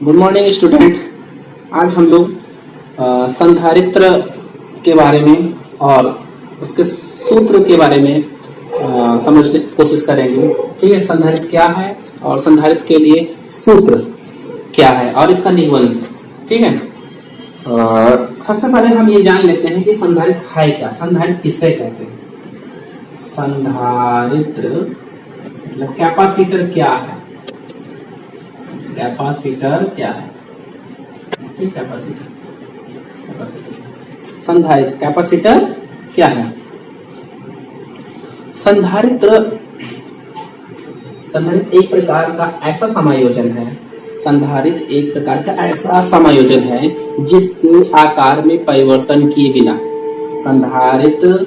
Good morning student. आज हम लोग संधारित्र के बारे में और उसके सूत्र के बारे में समझने की कोशिश करेंगे। ठीक है, संधारित्र क्या है और संधारित्र के लिए सूत्र क्या है और इसका निबंध। ठीक है, सबसे पहले हम ये जान लेते हैं कि संधारित्र है क्या, संधारित्र किसे कहते हैं। संधारित्र मतलब कैपेसिटर क्या है, कैपेसिटर क्या है। ठीक, कैपेसिटर संधारित्र कैपेसिटर क्या है। संधारित्र एक प्रकार का ऐसा समायोजन है, संधारित्र एक प्रकार का ऐसा समायोजन है जिसके आकार में परिवर्तन किए बिना, संधारित्र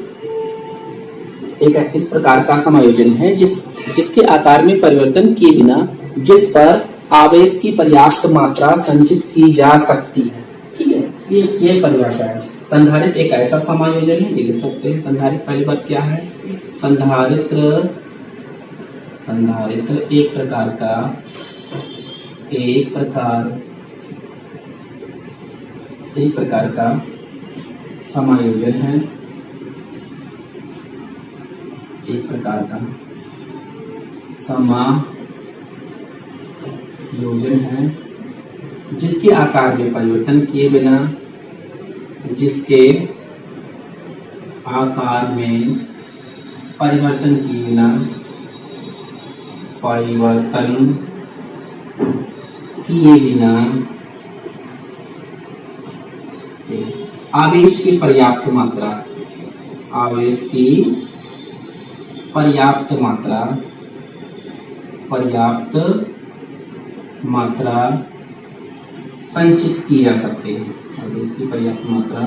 एक इस प्रकार का समायोजन है जिसके आकार में परिवर्तन किए बिना जिस पर आवेश की पर्याप्त मात्रा संचित की जा सकती है। ठीक है, ये परिभाषा है। संधारित्र एक ऐसा समायोजन है, ये लिख सकते हैं। संधारित्र पहली बात क्या है, संधारित्र एक प्रकार का समायोजन है, एक प्रकार का समायोजन है जिसके आकार में परिवर्तन किए बिना, जिसके आकार में परिवर्तन किए बिना आवेश की पर्याप्त मात्रा संचित की जा सकती है। आवेश की पर्याप्त मात्रा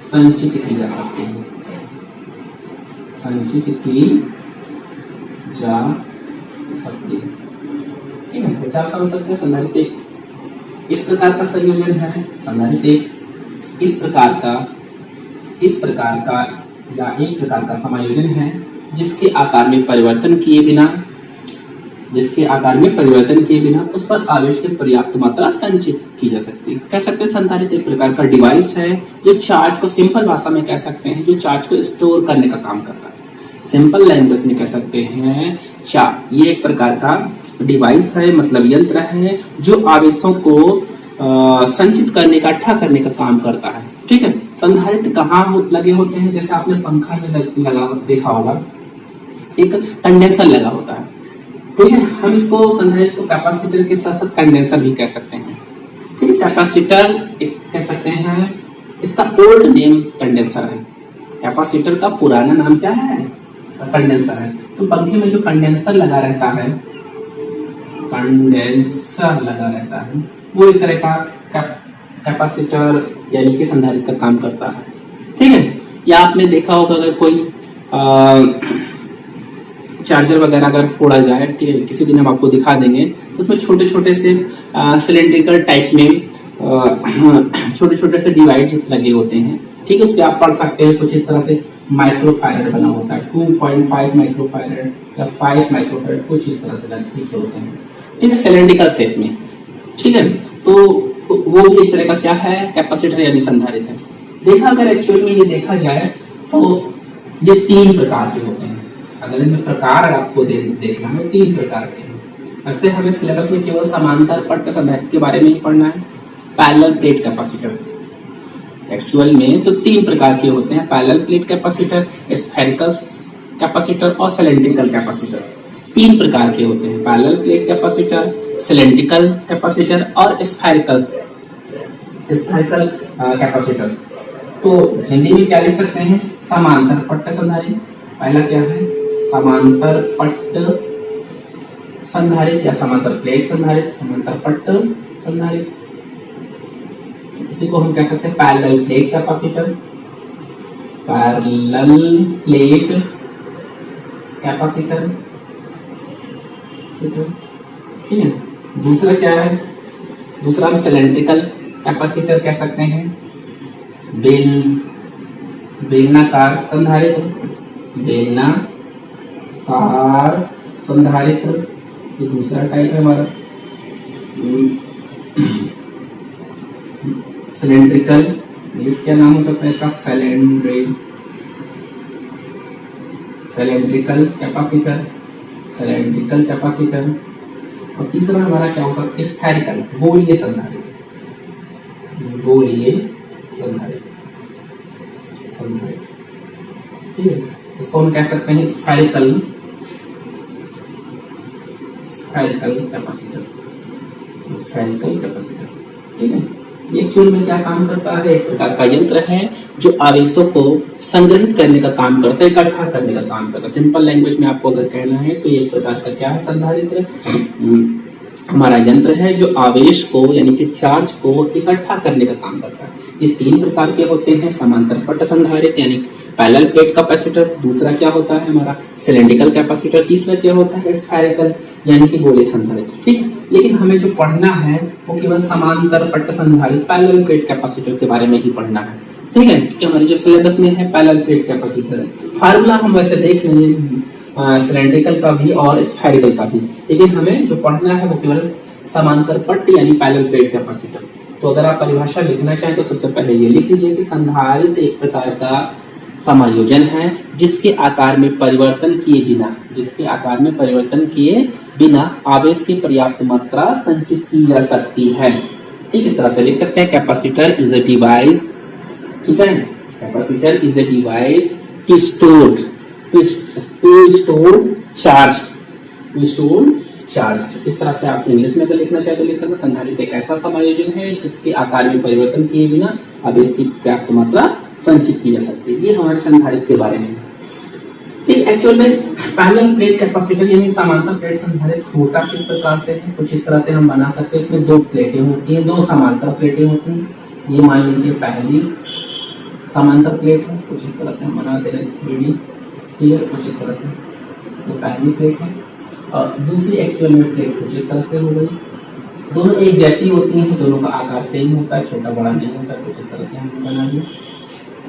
संचित की जा सकती है, ठीक है। जैसे आप समझ सकते हैं संधारित्र एक इस प्रकार का संयोजन है, संधारित्र एक इस प्रकार का या एक प्रकार का समायोजन है जिसके आकार में परिवर्तन किए बिना उस पर आवेश की पर्याप्त मात्रा संचित की जा सकती है। कह सकते हैं संधारित्र एक प्रकार का डिवाइस है जो चार्ज को, सिंपल भाषा में कह सकते हैं, जो चार्ज को स्टोर करने का काम करता है। सिंपल लैंग्वेज में कह सकते हैं ये एक प्रकार का डिवाइस है, मतलब यंत्र है जो आवेशों को संचित करने का, इकट्ठा करने का काम करता है। ठीक है, संधारित्र कहाँ लगे होते हैं, जैसे आपने पंखा में लगा देखा होगा, एक कंडेंसर लगा होता है। ठीक है, हम इसको संधारित्र को कैपेसिटर के साथ साथ कंडेंसर भी कह सकते हैं। ठीक है, कैपेसिटर कह सकते हैं, इसका ओल्ड नेम कंडेंसर है। कैपेसिटर का पुराना नाम क्या है, कंडेंसर है। तो पंखे में जो कंडेंसर लगा रहता है, वो एक तरह का कैपेसिटर यानी कि संधारित्र का काम करता है। ठीक है, या आपने देखा होगा अगर कोई चार्जर वगैरह अगर फोड़ा जाए, ठीक है, किसी दिन हम आपको दिखा देंगे, तो उसमें छोटे छोटे से सिलेंड्रिकल टाइप में छोटे छोटे से डिवाइड लगे होते हैं। ठीक है, उसके आप पढ़ सकते हैं कुछ इस तरह से माइक्रोफैरड बना होता है, 2.5 माइक्रोफैरड या 5 माइक्रोफैरड, कुछ इस तरह से लिखे होते हैं। ठीक है, सिलेंड्रिकल शेप में। ठीक है, तो वो भी एक तरह का क्या है, कैपेसिटर यानी संधारित्र है। देखा अगर एक्चुअल में ये देखा जाए तो ये 3 प्रकार के होते हैं। अगर इनमें प्रकार आपको देखना है, 3 प्रकार के हैं। वैसे हमें सिलेबस में केवल समांतर पट्ट संधारित्र के बारे में ही पढ़ना है। पैरेलल प्लेट कैपेसिटर एक्चुअल में तो 3 प्रकार के होते हैं, parallel plate capacitor, spherical capacitor और सिलेंड्रिकल कैपेसिटर। 3 प्रकार के होते हैं, parallel plate capacitor, cylindrical capacitor और स्फेरिकल कैपेसिटर। तो हिंदी में क्या लिख सकते हैं, समांतर पट्ट संधारित्र। पहला क्या है, समांतर पट्ट संधारित्र या समांतर प्लेट संधारित्र, समांतर पट्ट संधारित्र। इसी को हम कह सकते हैं पैरेलल प्लेट कैपेसिटर, ठीक है। दूसरा क्या है, दूसरा हम सिलेंड्रिकल कैपेसिटर कह सकते हैं, बेलनाकार संधारित्र, बेलनाकार संधारित्र, ये दूसरा टाइप है हमारा। सिलेंड्रिकल, क्या नाम हो सकता है इसका, सिलेंड्रिकल कैपेसिटर, सिलेंड्रिकल कैपेसिटर। और तीसरा हमारा क्या होगा, स्फेरिकल, गोलीय संधारित्र, गोलीय संधारित्र, ठीक है। इसको हम कह सकते हैं स्फेरिकल कैपेसिटर, स्फेरिकल कैपेसिटर, ठीक है। ये एक्चुअल में क्या काम करता है, एक प्रकार का यंत्र है जो आवेशों को संग्रहित करने का काम करता है, इकट्ठा करने का काम करता है। सिंपल लैंग्वेज में आपको अगर कहना है तो ये एक प्रकार का क्या है, संधारित्र हमारा यंत्र है जो आवेश को यानी कि चार्ज को इकट्ठा करने का काम करता है। ये तीन प्रकार के होते हैं, समांतर पट्ट संधारित्र यानी पैरेलल प्लेट कैपेसिटर, दूसरा क्या होता है हमारा सिलेंड्रिकल कैपेसिटर, तीसरा क्या होता है स्फेरिकल यानी कि गोलीय संधारित्र, ठीक है। लेकिन हमें जो पढ़ना है वो केवल समांतर पट्ट संधारित्र पैरेलल प्लेट कैपेसिटर के बारे में ही पढ़ना है, ठीक है, क्योंकि हमारे जो सिलेबस में है पैरेलल प्लेट कैपेसिटर है। फार्मूला हम वैसे देख लेंगे सिलेंड्रिकल का भी और स्फेरिकल का भी, लेकिन हमें जो पढ़ना है वो केवल समांतर पट्ट यानी पैरेलल प्लेट कैपेसिटर। तो अगर आप परिभाषा लिखना चाहें तो सबसे पहले ये लिख लीजिए कि संधारित्र एक प्रकार का समायोजन है जिसके आकार में परिवर्तन किए बिना, जिसके आकार में परिवर्तन किए बिना आवेश की पर्याप्त मात्रा संचित की जा सकती है, ठीक। इस तरह से लिख सकते हैं कैपेसिटर इज अ डिवाइस, ठीक है, capacitor is a device to store charge. इस तरह से आप इंग्लिश में अगर लिखना चाहे तो लिख सकते हैं संधारित्र एक ऐसा समायोजन है जिसके आकार में परिवर्तन किए बिना आवेश की पर्याप्त मात्रा संचित की जा सकती है। ये हमारे संधारित्र के बारे में है, ठीक। एक्चुअल में पैरेलल प्लेट कैपेसिटर यानी समांतर प्लेट संधारित्र होता किस प्रकार से है, कुछ इस तरह से हम बना सकते हैं। इसमें दो प्लेटें होती हैं, दो समांतर प्लेटें होती हैं। ये मान लीजिए पहली समांतर प्लेट है, कुछ इस तरह से हम बना दे रहे हैं 3D, ठीक है, कुछ इस तरह से तो पहली प्लेट है। और दूसरी एक्चुअल में प्लेट कुछ इस तरह से हो गई, दोनों एक जैसी होती हैं, दोनों का आकार सेम होता है, छोटा बड़ा नहीं होता, कुछ इस तरह से हम बना दिए,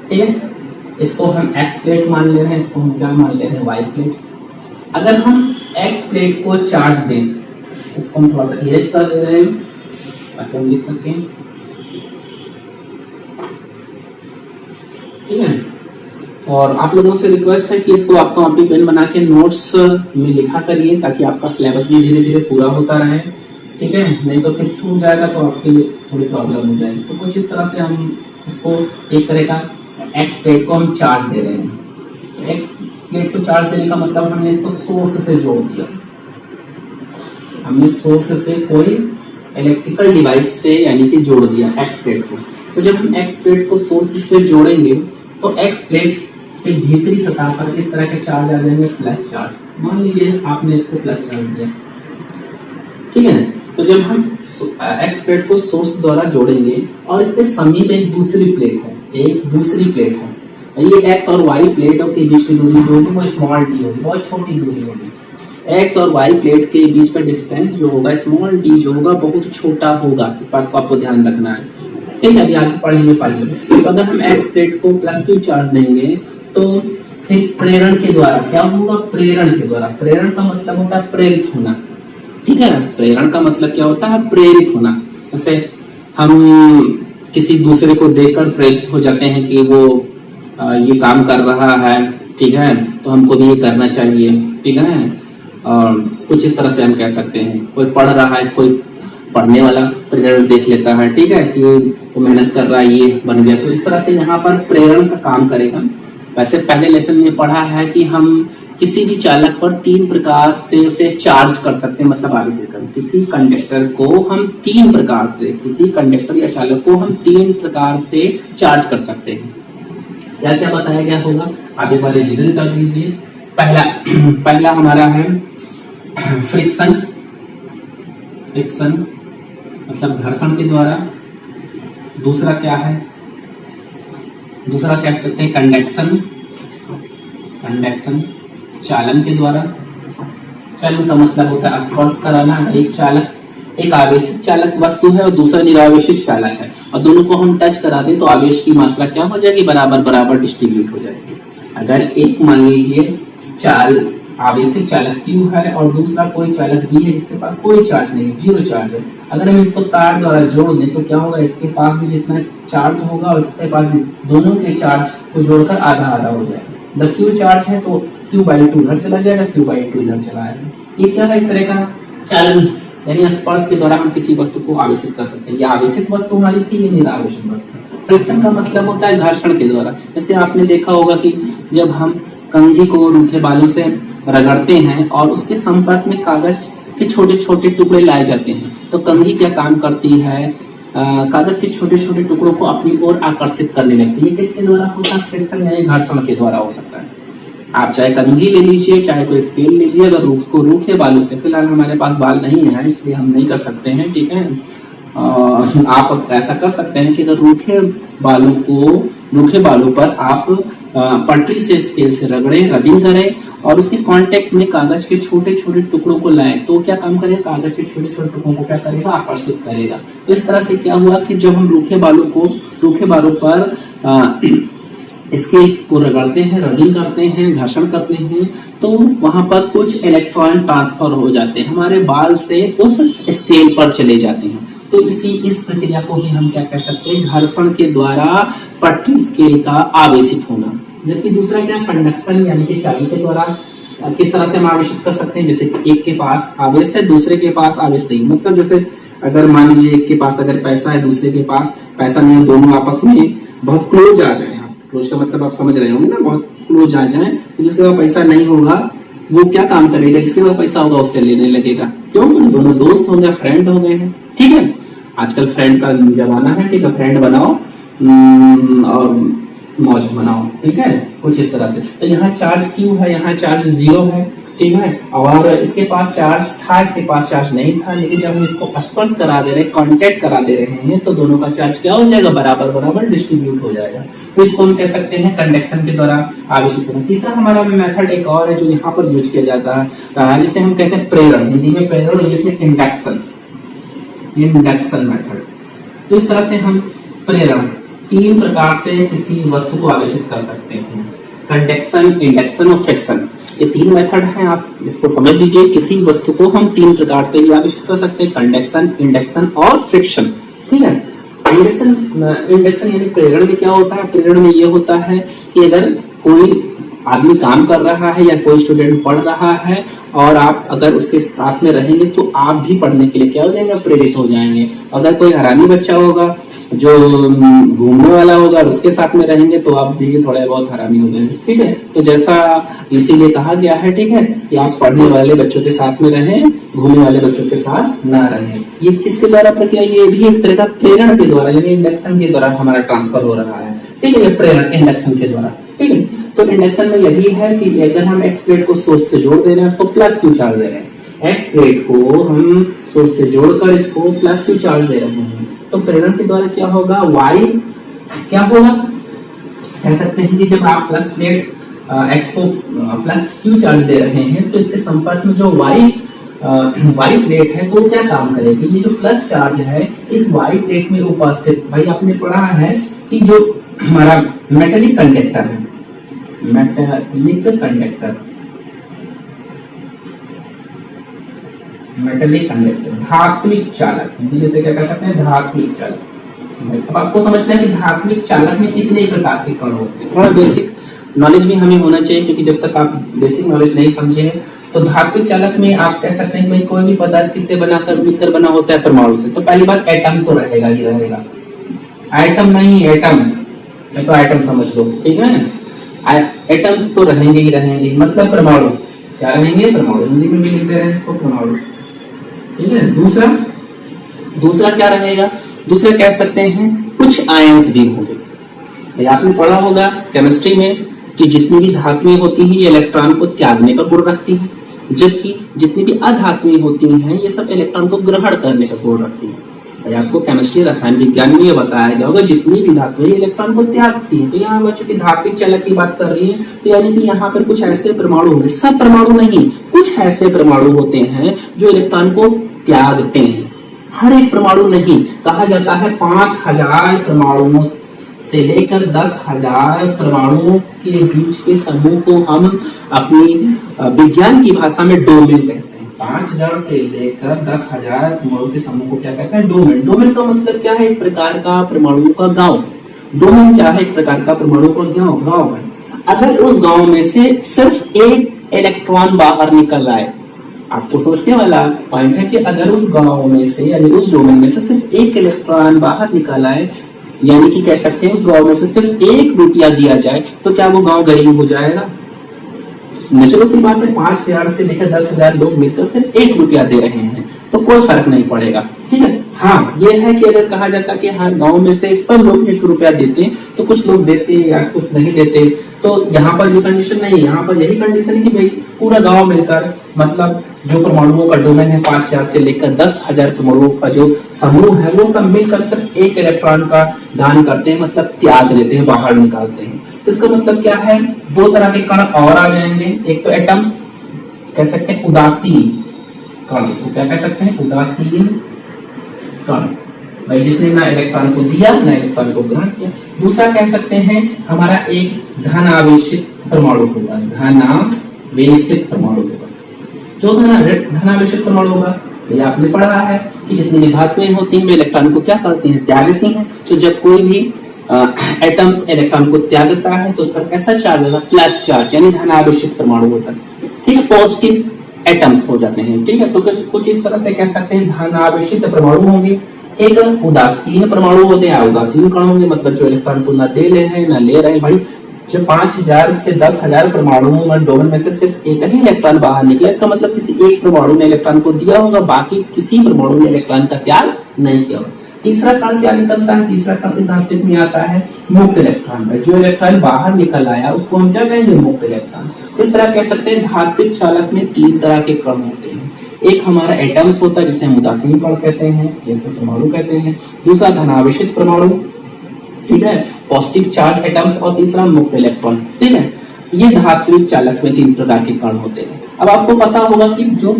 ठीक है। इसको हम एक्स प्लेट मान ले रहे हैं, इसको हम क्या मान ले रहे हैं, वाई प्लेट। अगर हम एक्स प्लेट को चार्ज दें, इसको हम थोड़ा सा इरेज कर दे रहे हैं ताकि हम लिख सकें, ठीक है। और आप लोगों से रिक्वेस्ट है कि इसको आप कॉपी पेन बना के नोट्स में लिखा करिए ताकि आपका सिलेबस भी धीरे धीरे पूरा होता रहे, ठीक है। नहीं तो फिर छूट जाएगा तो आपके लिए थोड़ी प्रॉब्लम हो जाएगी। तो कुछ इस तरह से हम इसको एक तरह का एक्स प्लेट को हम चार्ज दे रहे हैं। एक्स प्लेट को चार्ज देने का मतलब हमने इसको सोर्स से जोड़ दिया, हमने सोर्स से कोई इलेक्ट्रिकल डिवाइस से यानी कि जोड़ दिया एक्स प्लेट को। तो जब हम एक्स प्लेट को सोर्स से जोड़ेंगे तो एक्स प्लेट के भीतरी सतह पर इस तरह के चार्ज आ जाएंगे, प्लस चार्ज। मान लीजिए आपने इसको प्लस चार्ज दिया, ठीक है। तो जब हम एक्स प्लेट को सोर्स द्वारा जोड़ेंगे और इसके समीप एक दूसरी प्लेट है, एक दूसरी प्लेट है, ये एक्स और वाई प्लेटों के बीच की दूरी जो होगी वो स्मॉल डी होगी, बहुत छोटी दूरी होगी। एक्स और वाई प्लेट के बीच का डिस्टेंस जो होगा स्मॉल डी जो होगा बहुत छोटा होगा, इस बात को आपको ध्यान रखना है, ठीक है। अभी आगे पढ़ेंगे फाइल में। तो अगर हम एक्स प्लेट को प्लस क्यू चार्ज देंगे तो फिर प्रेरण के द्वारा क्या होगा, प्रेरण के द्वारा, प्रेरण का मतलब होता है प्रेरित होना, ठीक है। प्रेरण का मतलब क्या होता है, प्रेरित होना। जैसे हम किसी दूसरे को देखकर प्रेरित हो जाते हैं कि वो ये काम कर रहा है, ठीक है, तो हमको भी ये करना चाहिए, ठीक है। और कुछ इस तरह से हम कह सकते हैं कोई पढ़ रहा है, कोई पढ़ने वाला प्रेरण देख लेता है, ठीक है, कि वो मेहनत कर रहा है, ये बन गया। तो इस तरह से यहाँ पर प्रेरण का काम करेगा। वैसे पहले लेसन में पढ़ा है कि हम किसी भी चालक पर 3 प्रकार से उसे चार्ज कर सकते हैं, मतलब आगे से किसी कंडक्टर को हम 3 प्रकार से, किसी कंडक्टर या चालक को हम 3 प्रकार से चार्ज कर सकते हैं। क्या क्या बताया गया होगा, आप एक बार रिवीजन कर दीजिए। पहला हमारा है फ्रिक्शन, फ्रिक्शन मतलब घर्षण के द्वारा। दूसरा क्या है, दूसरा कह सकते हैं कंडक्शन, कंडक्शन चालन के द्वारा। चालन का मतलब होता है स्पर्श कराना। एक चालक, एक आवेशित चालक वस्तु है और दूसरा निरावेशित चालक है, और दोनों को हम टच करा दें तो आवेश की मात्रा क्या हो जाएगी, बराबर बराबर डिस्ट्रीब्यूट हो जाएगी। अगर एक मान लीजिए आवेशित चालक Q है और दूसरा कोई चालक B है जिसके पास कोई चार्ज नहीं, जीरो चार्ज है। अगर हम इसको तार द्वारा जोड़ दें तो क्या होगा, इसके पास भी जितना चार्ज होगा और इसके पास भी, दोनों के चार्ज को जोड़कर आधा आधा हो जाएगा। जब क्यू चार्ज है तो Q/2 इधर चला जाएगा, Q/2 इधर चला आएगा। ये क्या है, एक तरह का चालन, यानी स्पर्श के द्वारा हम किसी वस्तु को आवेशित कर सकते हैं। ये आवेशित वस्तु हमारी थी, ये निरावेशित वस्तु। फ्रिक्शन का मतलब होता है घर्षण के द्वारा। जैसे आपने देखा होगा कि जब हम कंघी को रूखे बालों से रगड़ते हैं और उसके संपर्क में कागज के छोटे छोटे टुकड़े लाए जाते हैं, तो कंघी क्या काम करती है, कागज के छोटे छोटे टुकड़ों को अपनी ओर आकर्षित करने लगती है। ये किसके द्वारा होता है, फ्रिक्शन यानी घर्षण के द्वारा हो सकता है। आप चाहे कंघी ले लीजिए, चाहे कोई स्केल लीजिए, अगर उसको रूखे बालों से, फिलहाल हमारे पास बाल नहीं है इसलिए हम नहीं कर सकते हैं, ठीक है। आप ऐसा कर सकते हैं कि अगर रूखे बालों पर आप पटरी से स्केल से रगड़ें, रबिंग करें और उसके कांटेक्ट में कागज के छोटे छोटे टुकड़ों को लाएं, तो क्या काम करेगा, कागज के छोटे छोटे टुकड़ों को क्या करेगा, आकर्षित करेगा। तो इस तरह से क्या हुआ कि जब हम रूखे बालों पर स्केल को रगड़ते हैं, रबिंग करते हैं, घर्षण करते हैं, तो वहां पर कुछ इलेक्ट्रॉन ट्रांसफर हो जाते हैं, हमारे बाल से उस स्केल पर चले जाते हैं। तो इस प्रक्रिया को ही हम क्या कह सकते हैं, घर्षण के द्वारा पटरी स्केल का आवेशित होना। जबकि दूसरा क्या, कंडक्शन यानी कि चालन के द्वारा किस तरह से हम आवेशित कर सकते हैं, जैसे एक के पास आवेश है, दूसरे के पास आवेश नहीं। मतलब जैसे अगर मान लीजिए एक के पास अगर पैसा है, दूसरे के पास पैसा नहीं है, दोनों आपस में बहुत क्लोज आ जाए, क्लोज का मतलब आप समझ रहे होंगे ना, बहुत क्लोज आ जाए, तो जिसके पास पैसा नहीं होगा वो क्या काम करेगा, जिसके पास पैसा होगा उससे लेने लगेगा। क्यों, दोनों दोस्त हो गए, फ्रेंड हो गए हैं, ठीक है। आजकल फ्रेंड का जमाना है, ठीक है, फ्रेंड बनाओ और मौज बनाओ, ठीक है, कुछ इस तरह से। तो यहाँ चार्ज Q है, यहाँ चार्ज 0 है, ठीक है, और इसके पास चार्ज था, इसके पास चार्ज नहीं था, लेकिन जब हम इसको स्पर्श करा दे रहे, कांटेक्ट करा दे रहे हैं, तो दोनों का चार्ज क्या हो जाएगा, बराबर बराबर डिस्ट्रीब्यूट हो जाएगा। तो इसको हम कह सकते हैं कंडक्शन के द्वारा आवेशित होना। तीसरा हमारा मेथड एक और है जो यहाँ पर यूज किया जाता है, जिसे हम कहते हैं प्रेरण, हिंदी में प्रेरण, इंग्लिश में इंडक्शन मेथड। तो इस तरह से हम प्रेरण 3 प्रकार से किसी वस्तु को आवेशित कर सकते हैं, कंडक्शन, इंडक्शन और फ्रिक्शन। ये 3 मेथड हैं, आप इसको समझ लीजिए। किसी वस्तु को हम 3 प्रकार से ही आवेशित कर सकते हैं, कंडक्शन, इंडक्शन और फ्रिक्शन, ठीक है। इंडक्शन यानी प्रेरण में क्या होता है, प्रेरण में ये होता है कि अगर कोई आदमी काम कर रहा है या कोई स्टूडेंट पढ़ रहा है और आप अगर उसके साथ में रहेंगे तो आप भी पढ़ने के लिए क्या हो जाएंगे, प्रेरित हो जाएंगे। अगर कोई हरामी बच्चा होगा जो घूमने वाला होगा और उसके साथ में रहेंगे तो आप भी थोड़े बहुत हरामी हो जाएंगे, ठीक है। तो जैसा इसीलिए कहा गया है, ठीक है, कि आप पढ़ने वाले बच्चों के साथ में रहें, घूमने वाले बच्चों के साथ ना रहें। ये किसके द्वारा प्रक्रिया, ये भी एक तरह का प्रेरण के द्वारा यानी इंडक्शन के द्वारा हमारा ट्रांसफर हो रहा है, ठीक है, ये प्रेरण इंडक्शन के द्वारा, ठीक है। तो इंडक्शन में यही है कि अगर हम एक्स प्लेट को सोर्स से जोड़ दे रहे हैं, उसको प्लस Q चार्ज दे रहे हैं, एक्स प्लेट को हम सोर्स से जोड़कर इसको प्लस Q चार्ज दे रहे हैं, तो प्रेरण के द्वारा क्या होगा, Y क्या होगा, कह सकते हैं कि जब आप प्लस प्लेट एक्स को प्लस Q चार्ज दे रहे हैं तो इसके संपर्क में जो Y प्लेट है तो क्या काम करेगी, ये जो प्लस चार्ज है इस Y प्लेट में उपस्थित, भाई आपने पढ़ा है कि जो हमारा मेटेलिक कंडक्टर है, मेटेलिक कंडक्टर धात्विक चालक, जैसे क्या कह सकते हैं, धात्विक चालक। अब आपको समझना है कि धात्विक चालक में कितने प्रकार के कण होते हैं, थोड़ा बेसिक नॉलेज भी हमें होना चाहिए, क्योंकि जब तक आप बेसिक नॉलेज नहीं समझे तो धात्विक चालक में आप कह सकते हैं कि कोई भी पदार्थ किससे मिलकर बना होता है, परमाणु से। तो पहली बात एटम तो रहेगा ही रहेगा, एटम नहीं एटम, मैं तो एटम समझ लो, ठीक है, एटम्स तो रहेंगे ही रहेंगे, मतलब परमाणु क्या रहेंगे, परमाणु, हिंदी में भी लिखते हैं इसको परमाणु, ठीक है। दूसरा क्या रहेगा, दूसरा कह सकते हैं कुछ आयंस भी होंगे। आपने पढ़ा होगा केमिस्ट्री में कि जितनी भी धातुएं होती हैं ये इलेक्ट्रॉन को त्यागने का गुण रखती हैं, जबकि जितनी भी अधातुएं होती हैं ये सब इलेक्ट्रॉन को ग्रहण करने का गुण रखती हैं। आपको केमिस्ट्री रसायन विज्ञान में ये बताया गया होगा जितनी भी धातुएं इलेक्ट्रॉन को त्यागती हैं। तो यहाँ बच्चों की धात्विक चालक की बात कर रही है, तो यानी कि यहाँ पर कुछ ऐसे परमाणु होंगे, सब परमाणु नहीं, कुछ ऐसे परमाणु होते हैं जो इलेक्ट्रॉन को त्यागते हैं, हर एक परमाणु नहीं। कहा जाता है 5000 परमाणुओं से लेकर 10,000 परमाणुओं के बीच के समूह को हम अपनी विज्ञान की भाषा में डोमेन कहते हैं। 5000 से लेकर 10,000 परमाणु के समूह को क्या कहते हैं? डोमेन। डोमेन का मतलब क्या है? एक प्रकार का परमाणु का गांव। डोमेन क्या है? एक प्रकार का परमाणु का गांव है। अगर उस गांव में से सिर्फ एक इलेक्ट्रॉन बाहर निकल आए, आपको सोचने वाला पॉइंट है कि अगर उस गांव में से यानी उस डोमेन में से सिर्फ एक इलेक्ट्रॉन बाहर निकल आए, यानी कि कह सकते हैं उस गांव में से सिर्फ 1 रुपया दिया जाए, तो क्या वो गांव गरीब हो जाएगा? नेचुरल सी बात है, 5000 से लेकर 10,000 लोग मिलकर सिर्फ 1 रुपया दे रहे हैं तो कोई फर्क नहीं पड़ेगा, ठीक है। हाँ, ये है कि अगर कहा जाता कि हर गांव में से सब लोग 1 रुपया देते तो कुछ लोग देते या कुछ नहीं देते, तो यहाँ पर ये कंडीशन नहीं है। यहाँ पर यही कंडीशन है कि भाई पूरा गांव मिलकर, मतलब जो परमाणुओं का डोमेन है 5000 से लेकर 10,000 परमाणुओं का जो समूह है वो सब मिलकर सिर्फ 1 इलेक्ट्रॉन का दान करते हैं, मतलब त्याग देते हैं, बाहर निकालते हैं। तो इसका मतलब क्या है? 2 तरह के कण और आ जाएंगे। एक तो एटम्स, कह सकते हैं उदासीन कण, इसको क्या कह सकते हैं? उदासीन कण, भाई जिसने ना इलेक्ट्रॉन को दिया ना इलेक्ट्रॉन को ग्रहण किया। दूसरा कह सकते हैं हमारा एक धनावेशित परमाणु होगा, धनावेशित परमाणु होगा। जो धनावेशित परमाणु होगा, ये आपने पढ़ा है कि जितनी भी धातुएं होती हैं वे इलेक्ट्रॉन को क्या करती हैं? त्यागती हैं। तो जब कोई भी एटम्स इलेक्ट्रॉन को त्यागता है तो उस पर कैसा चार्ज होगा? प्लस चार्ज, यानी धनावेशित परमाणु होता है, ठीक है। पॉजिटिव एटम्स हो जाते हैं, ठीक है। तो कुछ इस तरह से कह सकते हैं धनावेशित परमाणु होंगे। एक उदासीन परमाणु होते हैं, उदासीन कण होंगे, मतलब जो इलेक्ट्रॉन को ना दे रहे हैं ना ले रहे हैं। भाई जब 5000 से 10,000 परमाणुओं में डोमेन में से सिर्फ एक ही इलेक्ट्रॉन बाहर निकला, इसका मतलब किसी एक परमाणु ने इलेक्ट्रॉन को दिया होगा, बाकी किसी परमाणु ने इलेक्ट्रॉन का त्याग नहीं किया होगा। तीसरा कण क्या निकलता है? तीसरा कण इस धातु में आता है मुक्त इलेक्ट्रॉन। जो इलेक्ट्रॉन बाहर निकल आया उसको हम क्या कहेंगे? मुक्त इलेक्ट्रॉन। इस तरह कह सकते हैं धात्विक चालक में 3 तरह के कण होते हैं। एक हमारा एटम्स होता है जिसे हम उदासीन कण कहते हैं, जैसे परमाणु कहते हैं। दूसरा धनावेशित परमाणु, ठीक है, पॉजिटिव चार्ज एटम्स। और तीसरा मुक्त इलेक्ट्रॉन, ठीक है। ये धात्विक चालक में 3 प्रकार के कण होते हैं। अब आपको पता होगा कि जो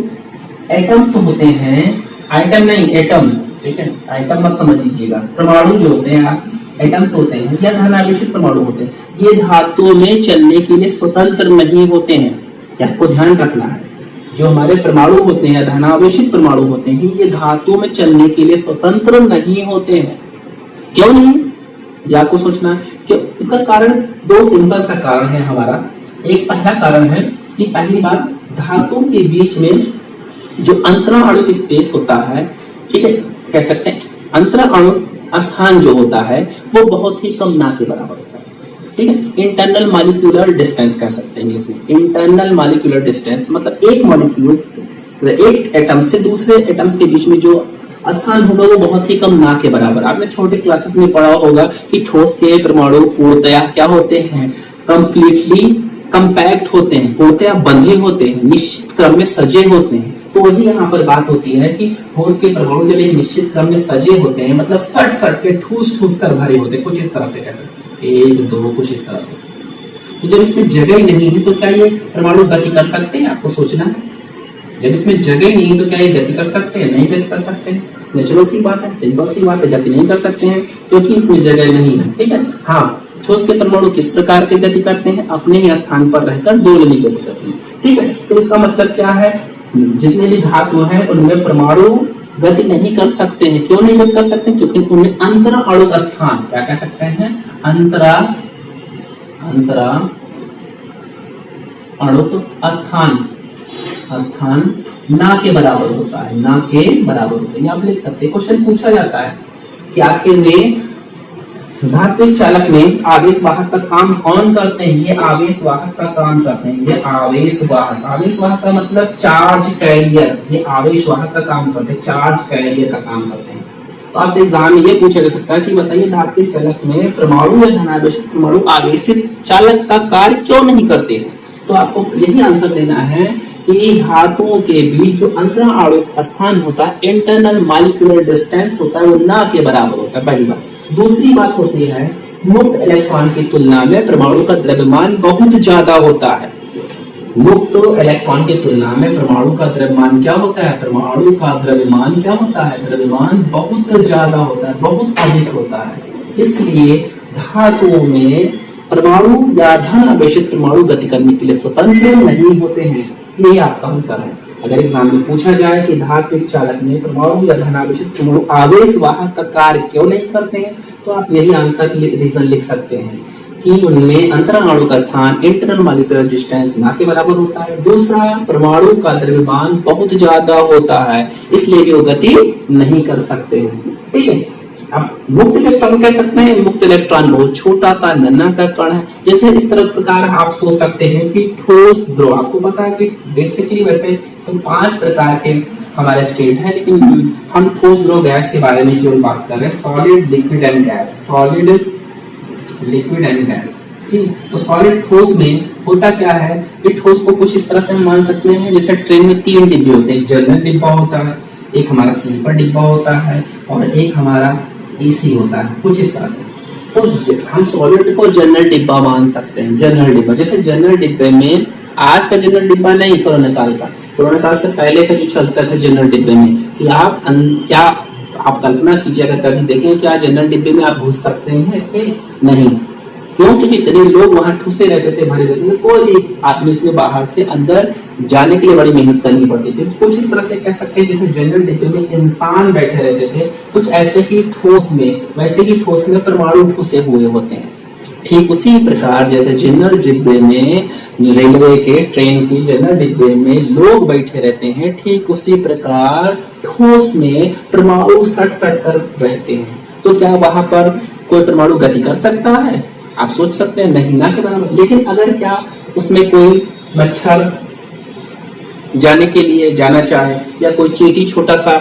एटम्स होते हैं, आइटम नहीं एटम, ठीक है, आइटम मत समझ लीजिएगा, परमाणु जो होते हैं एटम्स होते हैं या धनावेशित परमाणु होते हैं, ये धातुओं में चलने के लिए स्वतंत्र नहीं होते हैं। आपको ध्यान रखना है, जो हमारे परमाणु होते हैं या धनावेशित परमाणु होते हैं, ये धातुओं में चलने के लिए स्वतंत्र नहीं होते हैं। क्यों नहीं? ये आपको सोचना कि इसका कारण 2 सिंपल सा कारण है हमारा। एक पहला कारण है कि पहली बात, धातुओं के बीच में जो अंतरा अणु की स्पेस होता है, ठीक है, कह सकते हैं अंतरा अणु स्थान जो होता है वो बहुत ही कम, ना के बराबर होता है, ठीक है। इंटरनल मॉलिक्यूलर डिस्टेंस कह सकते हैं इंग्लिश में। इंटरनल मॉलिक्यूलर डिस्टेंस मतलब एक मॉलिक्यूल से, एक एटम से दूसरे एटम्स के बीच में जो स्थान होगा वो बहुत ही कम, ना के बराबर। आपने छोटे क्लासेस में पढ़ा होगा कि ठोस के परमाणु पूर्णतया क्या होते हैं? कंप्लीटली कंपैक्ट होते हैं, पूर्णतया बंधे होते हैं, निश्चित क्रम में सजे होते हैं। तो वही यहाँ पर बात होती है कि ठोस के परमाणु जब एक निश्चित क्रम में सजे होते हैं, मतलब सट सट के ठूस ठूस कर भरे होते हैं, कुछ इस तरह से कह सकते हैं, 1 2 कुछ इस तरह से। तो जब इसमें जगह ही नहीं है तो क्या ये परमाणु गति कर सकते हैं? आपको सोचना है। जब इसमें जगह ही नहीं है तो क्या ये गति कर सकते हैं? नहीं गति कर सकते हैं। नेचुरल सी बात है, सिंपल सी बात है, गति नहीं कर सकते हैं क्योंकि इसमें जगह नहीं है, ठीक है। हाँ, ठोस के परमाणु किस प्रकार की गति करते हैं? अपने ही स्थान पर रहकर दोलनी गति करते हैं, ठीक है। तो इसका मतलब क्या है? जितने भी धातु हैं उनमें परमाणु गति नहीं कर सकते हैं। क्यों नहीं गति कर सकते हैं? क्योंकि उनमें अंतरा अणु का स्थान, क्या कह सकते हैं? अंतरा अणु स्थान ना के बराबर होता है, ना के बराबर होता है। आप लिख सकते हैं, क्वेश्चन पूछा जाता है कि आखिर में धात्विक चालक में आवेश वाहक का काम कौन करते हैं? ये आवेश वाहक का काम करते हैं। ये आवेश वाहक का मतलब चार्ज कैरियर, ये आवेश वाहक का काम करते हैं, चार्ज कैरियर का काम करते हैं। तो आपसे एग्जाम में ये पूछा जा सकता है कि बताइए धात्विक चालक में परमाणु या धनावेशित परमाणु आवेशित चालक का कार्य क्यों नहीं करते हैं? तो आपको यही आंसर देना है कि धातुओं के बीच जो अंतरा अणु स्थान होता है, इंटरनल मॉलिक्यूलर डिस्टेंस होता है, वो ना के बराबर होता है, पहली बात। दूसरी बात होती है मुक्त इलेक्ट्रॉन की तुलना में परमाणु का द्रव्यमान बहुत ज्यादा होता है। मुक्त इलेक्ट्रॉन की तुलना में परमाणु का द्रव्यमान क्या होता है? परमाणु का द्रव्यमान क्या होता है? द्रव्यमान बहुत ज्यादा होता है, बहुत अधिक होता है। इसलिए धातुओं में परमाणु या धन आवेशित परमाणु गति करने के लिए स्वतंत्र नहीं होते हैं। ये आपका आंसर है। अगर एग्जाम में पूछा जाए कि धात्विक चालक में परमाणु या धनावेशित परमाणु आवेश वाहक का कार्य क्यों नहीं करते हैं, तो आप यही आंसर रीजन लिख सकते हैं कि उनमें अंतराणु का स्थान इंटरनल मॉलिक्यूलर डिस्टेंस ना के बराबर होता है। दूसरा, परमाणु का द्रव्यमान बहुत ज्यादा होता है, इसलिए भी वो गति नहीं कर सकते हैं। ठीक है, अब मुक्त इलेक्ट्रॉन कह सकते हैं, मुक्त इलेक्ट्रॉन बहुत छोटा सा नन्हा सा कण है। जैसे इस तरह प्रकार आप सोच सकते हैं कि ठोस द्रव, आपको पता है कि बेसिकली वैसे तो 5 प्रकार के हमारे स्टेट है, लेकिन हम ठोस द्रव गैस के बारे में केवल बात कर रहे हैं, solid liquid and gas, solid liquid and gas. ठीक, तो सॉलिड ठोस में होता क्या है कि ठोस को कुछ इस तरह से हम मान सकते हैं, जैसे ट्रेन में 3 डिब्बे होते हैं, एक जनरल डिब्बा होता है, एक हमारा स्लीपर डिब्बा होता है और एक हमारा एसी होता है, कुछ इस तरह से। तो हम सॉलिड को जनरल डिब्बा मान सकते हैं, जनरल डिब्बा। जैसे जनरल डिब्बे में, आज का जनरल डिब्बा नहीं, कोरोना काल का, कोरोना काल से पहले का जो चलता था जनरल डिब्बे में, कि क्या आप कल्पना कीजिए अगर कभी देखें क्या जनरल डिब्बे में आप घुस सकते हैं कि नहीं, क्योंकि इतने लोग वहां ठुसे रहते थे, भरे रहते थे, कोई भी आदमी उसमें बाहर से अंदर जाने के लिए बड़ी मेहनत करनी पड़ती थी। कुछ इस तरह से कह सकते हैं जैसे जनरल डिब्बे में इंसान बैठे रहते थे, कुछ ऐसे ही ठोस में, वैसे ही ठोस में परमाणु ठुसे हुए होते हैं। ठीक उसी प्रकार जैसे जनरल डिब्बे में, रेलवे के ट्रेन की जनरल डिब्बे में लोग बैठे रहते हैं, ठीक उसी प्रकार ठोस में परमाणु सट कर रहते हैं। तो क्या वहां पर कोई परमाणु गति कर सकता है? आप सोच सकते हैं नहीं, ना के बराबर। लेकिन अगर क्या उसमें कोई मच्छर जाने के लिए जाना चाहे या कोई चींटी छोटा सा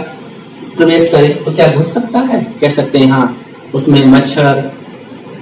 प्रवेश करे तो क्या घुस सकता है? कह सकते हैं हाँ, उसमें मच्छर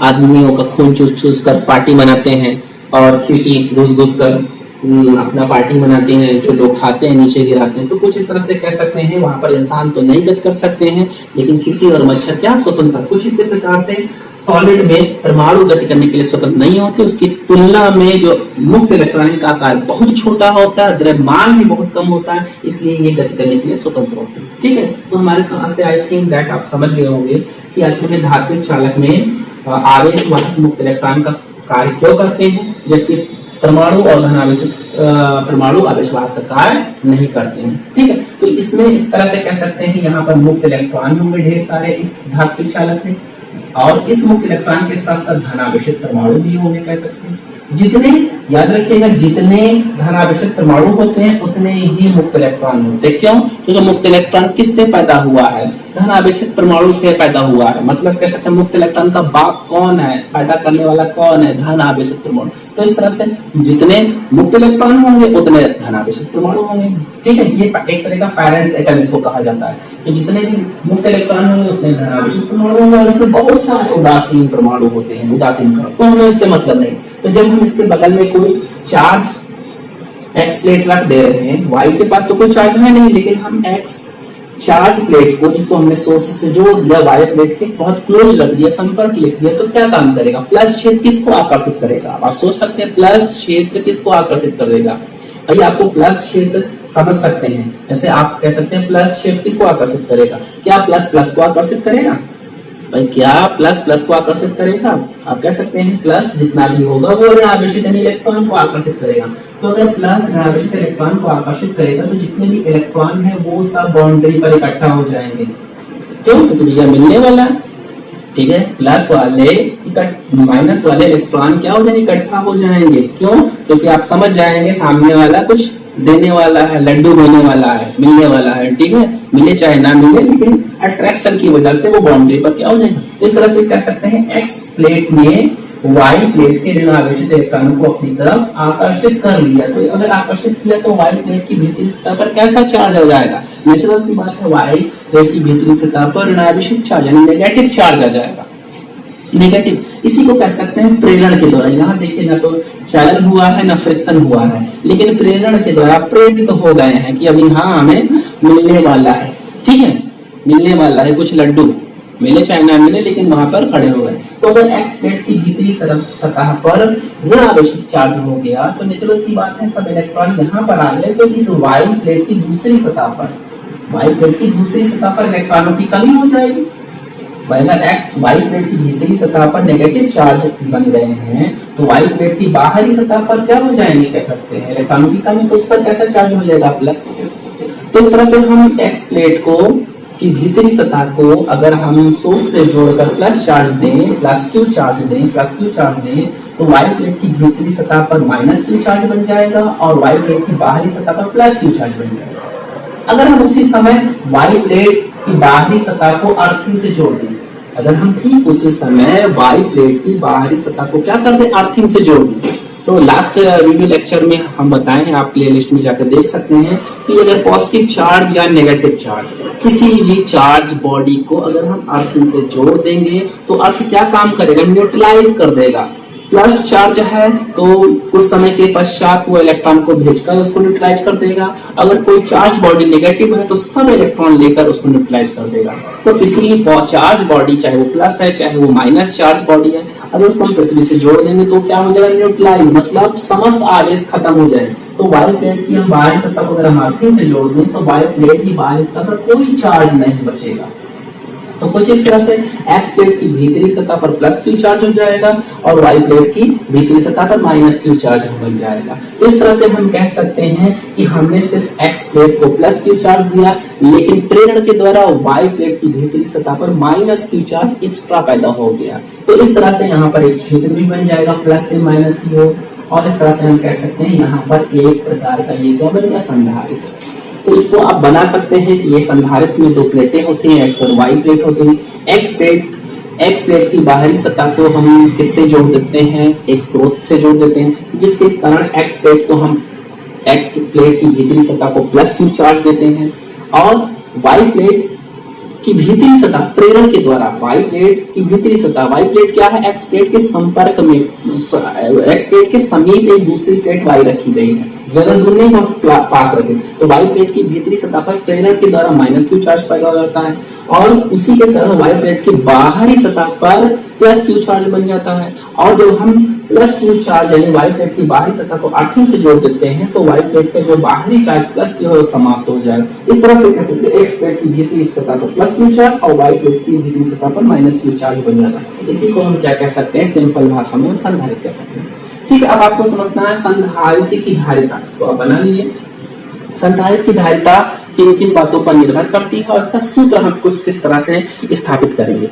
आदमियों का खून चूस कर पार्टी मनाते हैं और चींटी घुस कर अपना पार्टी मनाते हैं, जो लोग खाते हैं नीचे गिराते हैं। तो कुछ इस तरह से कह सकते हैं वहां पर इंसान तो नहीं गति कर सकते हैं, लेकिन चींटी और मच्छर क्या स्वतंत्र। कुछ इसी प्रकार से सॉलिड में परमाणु गति करने के लिए स्वतंत्र नहीं होते, उसकी तुलना में जो मुक्त इलेक्ट्रॉन का आकार बहुत छोटा होता है, द्रव्यमान भी बहुत कम होता है, इसलिए ये गति करने के लिए स्वतंत्र होते हैं। ठीक है, तो हमारे समझ से आई थिंक दैट आप समझ गए होंगे कि आखिर में धात्विक चालक में आवेश वाहक मुक्त इलेक्ट्रॉन का कार्य क्यों करते हैं, जबकि परमाणु और धनावेशित परमाणु आवेश वाहक का कार्य नहीं करते हैं। ठीक है, तो इसमें इस तरह से कह सकते हैं यहाँ पर मुक्त इलेक्ट्रॉन होंगे ढेर सारे इस धात्विक चालक में, और इस मुक्त इलेक्ट्रॉन के साथ साथ धनावेशित परमाणु भी होंगे, कह सकते हैं। जितने, याद रखिएगा, जितने धनावेशित परमाणु होते हैं उतने ही मुक्त इलेक्ट्रॉन होते हैं। क्यों? क्योंकि मुक्त इलेक्ट्रॉन किससे पैदा हुआ है? धनावेशित परमाणु से पैदा हुआ है। मतलब कह सकते हैं मुक्त इलेक्ट्रॉन का बाप कौन है, पैदा करने वाला कौन है? धनावेशित परमाणु। तो इस तरह से जितने मुक्त इलेक्ट्रॉन होंगे उतने धनावेशित परमाणु होंगे। ठीक है, ये एक तरह का पेरेंट्स एटम इसको कहा जाता है कि जितने भी मुक्त इलेक्ट्रॉन होंगे उतने धनावेशित परमाणु होंगे, और इसमें बहुत सारे उदासीन परमाणु होते हैं, उदासीन परमाणु, तो हमें इससे मतलब नहीं। तो जब हम इसके बगल में कोई चार्ज एक्स प्लेट रख दे रहे हैं, वाई के पास तो कोई चार्ज है नहीं, लेकिन हम एक्स चार्ज प्लेट को, जिसको हमने सोर्स से जोड़ दिया, वाई प्लेट के बहुत क्लोज रख दिया, संपर्क लिख दिया, तो क्या काम करेगा? प्लस क्षेत्र किसको आकर्षित करेगा? आप सोच सकते हैं प्लस क्षेत्र किसको आकर्षित करेगा? भाई आपको प्लस क्षेत्र समझ सकते हैं, जैसे आप कह सकते हैं प्लस क्षेत्र किसको आकर्षित करेगा? क्या प्लस प्लस को आकर्षित करेगा? भाई क्या प्लस प्लस को आकर्षित करेगा? आप कह सकते हैं प्लस जितना भी होगा वो ऋणावेशित इलेक्ट्रॉन को आकर्षित करेगा। तो अगर प्लस ऋणावेशित इलेक्ट्रॉन को आकर्षित करेगा तो जितने भी इलेक्ट्रॉन है वो सब बाउंड्री पर इकट्ठा हो जाएंगे। क्यों? क्योंकि यह मिलने वाला, ठीक है, प्लस वाले माइनस वाले इलेक्ट्रॉन क्या हो जाएंगे? इकट्ठा हो जाएंगे। क्यों? क्योंकि आप समझ जाएंगे सामने वाला कुछ देने वाला है, लड्डू होने वाला है, मिलने वाला है। ठीक है, मिले चाहे ना मिले, लेकिन अट्रैक्शन की वजह से वो बाउंड्री पर क्या हो जाएगा? इस तरह से कह सकते हैं एक्स प्लेट ने वाई प्लेट के ऋणावेशित इलेक्ट्रॉन को अपनी तरफ आकर्षित कर लिया। तो अगर आकर्षित किया तो वाई प्लेट की भीतरी सतह पर कैसा चार्ज हो जाएगा? नेचुरल सी बात है, वाई प्लेट की भीतरी सतह पर ऋणावेशित चार्ज यानी नेगेटिव चार्ज आ जाएगा। नेगेटिव, इसी को कह सकते हैं प्रेरण के द्वारा। यहाँ देखिए, ना तो चालन हुआ है ना फ्रिक्शन हुआ है, लेकिन प्रेरण के द्वारा प्रेरित तो हो गए हैं कि अभी हाँ हमें मिलने वाला है। ठीक है, मिलने वाला है, कुछ लड्डू मिले चाहे ना मिले, लेकिन वहां पर खड़े हो गए। तो अगर एक्स प्लेट की भीतरी सतह पर ऋणावेशित चार्ज हो गया तो नेचुरल सी बात है सब इलेक्ट्रॉन यहाँ पर आ गए, तो इस वाई प्लेट की दूसरी सतह पर, वाई प्लेट की दूसरी सतह पर इलेक्ट्रॉनों की कमी हो जाएगी। अगर वाई प्लेट की भीतरी सतह पर नेगेटिव चार्ज बन गए हैं तो वाई प्लेट की बाहरी सतह पर क्या हो जाएंगे कह सकते हैं इलेक्ट्रॉन की कमी, तो उस पर कैसा चार्ज हो जाएगा प्लस। तो इस तरह से हम एक्स प्लेट को की भीतरी सतह को अगर हम सोर्स से जोड़कर प्लस चार्ज दें, प्लस क्यू चार्ज दें तो वाई प्लेट की भीतरी सतह पर माइनस क्यू चार्ज बन जाएगा और वाई प्लेट की बाहरी सतह पर प्लस क्यू चार्ज बन जाएगा। अगर हम उसी समय वाई प्लेट की बाहरी सतह को अर्थिंग से जोड़ दें, अगर हम ठीक उसी समय वाई प्लेट की बाहरी सतह को क्या कर दें अर्थिंग से जोड़ दें, तो लास्ट वीडियो लेक्चर में हम बताए हैं, आप प्लेलिस्ट में जाकर देख सकते हैं कि अगर पॉजिटिव चार्ज या नेगेटिव चार्ज किसी भी चार्ज बॉडी को अगर हम अर्थिंग से जोड़ देंगे तो अर्थ क्या काम करेगा, न्यूट्रलाइज कर देगा। प्लस चार्ज है तो कुछ समय के पश्चात वो इलेक्ट्रॉन को भेजकर उसको न्यूट्रलाइज कर देगा, अगर कोई चार्ज बॉडी नेगेटिव है तो सब इलेक्ट्रॉन लेकर उसको न्यूट्रलाइज कर देगा। तो किसी चार्ज बॉडी चाहे वो प्लस है चाहे वो माइनस चार्ज बॉडी है, अगर उसको हम पृथ्वी से जोड़ देंगे तो क्या हो जाएगा न्यूट्रलाइज, मतलब समस्त आवेश खत्म हो जाए। तो वाई प्लेट की हम बाहरी सतह को अगर हम अर्थिंग से जोड़ दें तो वाई प्लेट की बाहरी सतह पर कोई चार्ज नहीं बचेगा। तो कुछ इस तरह से एक्स प्लेट की भीतरी सतह पर प्लस क्यू चार्ज हो जाएगा और वाई प्लेट की भीतरी सतह पर माइनस क्यू चार्ज बन जाएगा। तो इस तरह से हम कह सकते हैं कि हमने सिर्फ एक्स प्लेट को प्लस क्यू चार्ज दिया, लेकिन प्रेरण के द्वारा वाई प्लेट की भीतरी सतह पर माइनस क्यू चार्ज एक्स्ट्रा पैदा हो गया। तो इस तरह से यहाँ पर एक क्षेत्र भी बन जाएगा प्लस से माइनस की ओर, और इस तरह से हम कह सकते हैं यहाँ पर एक प्रकार का ये क्या बन गया संधारित्र। तो इसको आप बना सकते हैं कि ये संधारित्र में दो प्लेटें होती हैं, एक्स और वाई प्लेट होती है। एक्स प्लेट की बाहरी सतह को हम किससे जोड़ देते हैं, एक स्रोत से जोड़ देते हैं, जिसके कारण एक्स प्लेट को हम एक्स प्लेट की भीतरी सतह को प्लस क्यू चार्ज देते हैं और वाई प्लेट की भीतरी सतह प्रेरण के द्वारा वाई प्लेट की भीतरी सतह, वाई प्लेट क्या है एक्स प्लेट के संपर्क में, एक्स प्लेट के समीप एक दूसरी प्लेट वाई रखी गई है, ज्यादा दूर नहीं बहुत पास रखे, तो वाई प्लेट की भीतरी सतह पर प्रेरण के द्वारा माइनस क्यू चार्ज पैदा हो जाता है और उसी के कारण वाई प्लेट की बाहरी सतह पर प्लस क्यू चार्ज बन जाता है। और जब हम प्लस क्यू चार्ज यानी वाई प्लेट की बाहरी सतह को अर्थिंग से जोड़ देते हैं तो वाई प्लेट का जो बाहरी चार्ज प्लस क्यू है समाप्त हो जाएगा। इस तरह से कह सकते हैं एक्स प्लेट की भीतरी सतह पर प्लस क्यू चार्ज और वाई प्लेट की भीतरी सतह पर माइनस क्यू चार्ज बन जाता है। इसी को हम क्या कह सकते हैं, सिंपल भाषा में संधारित्र कह सकते हैं। ठीक है, अब आपको समझना है संधारित्र की धारिता, इसको आप बना लीजिए। संधारित्र की धारिता किन किन बातों पर निर्भर करती है और इसका सूत्र हम कुछ किस तरह से स्थापित करेंगे।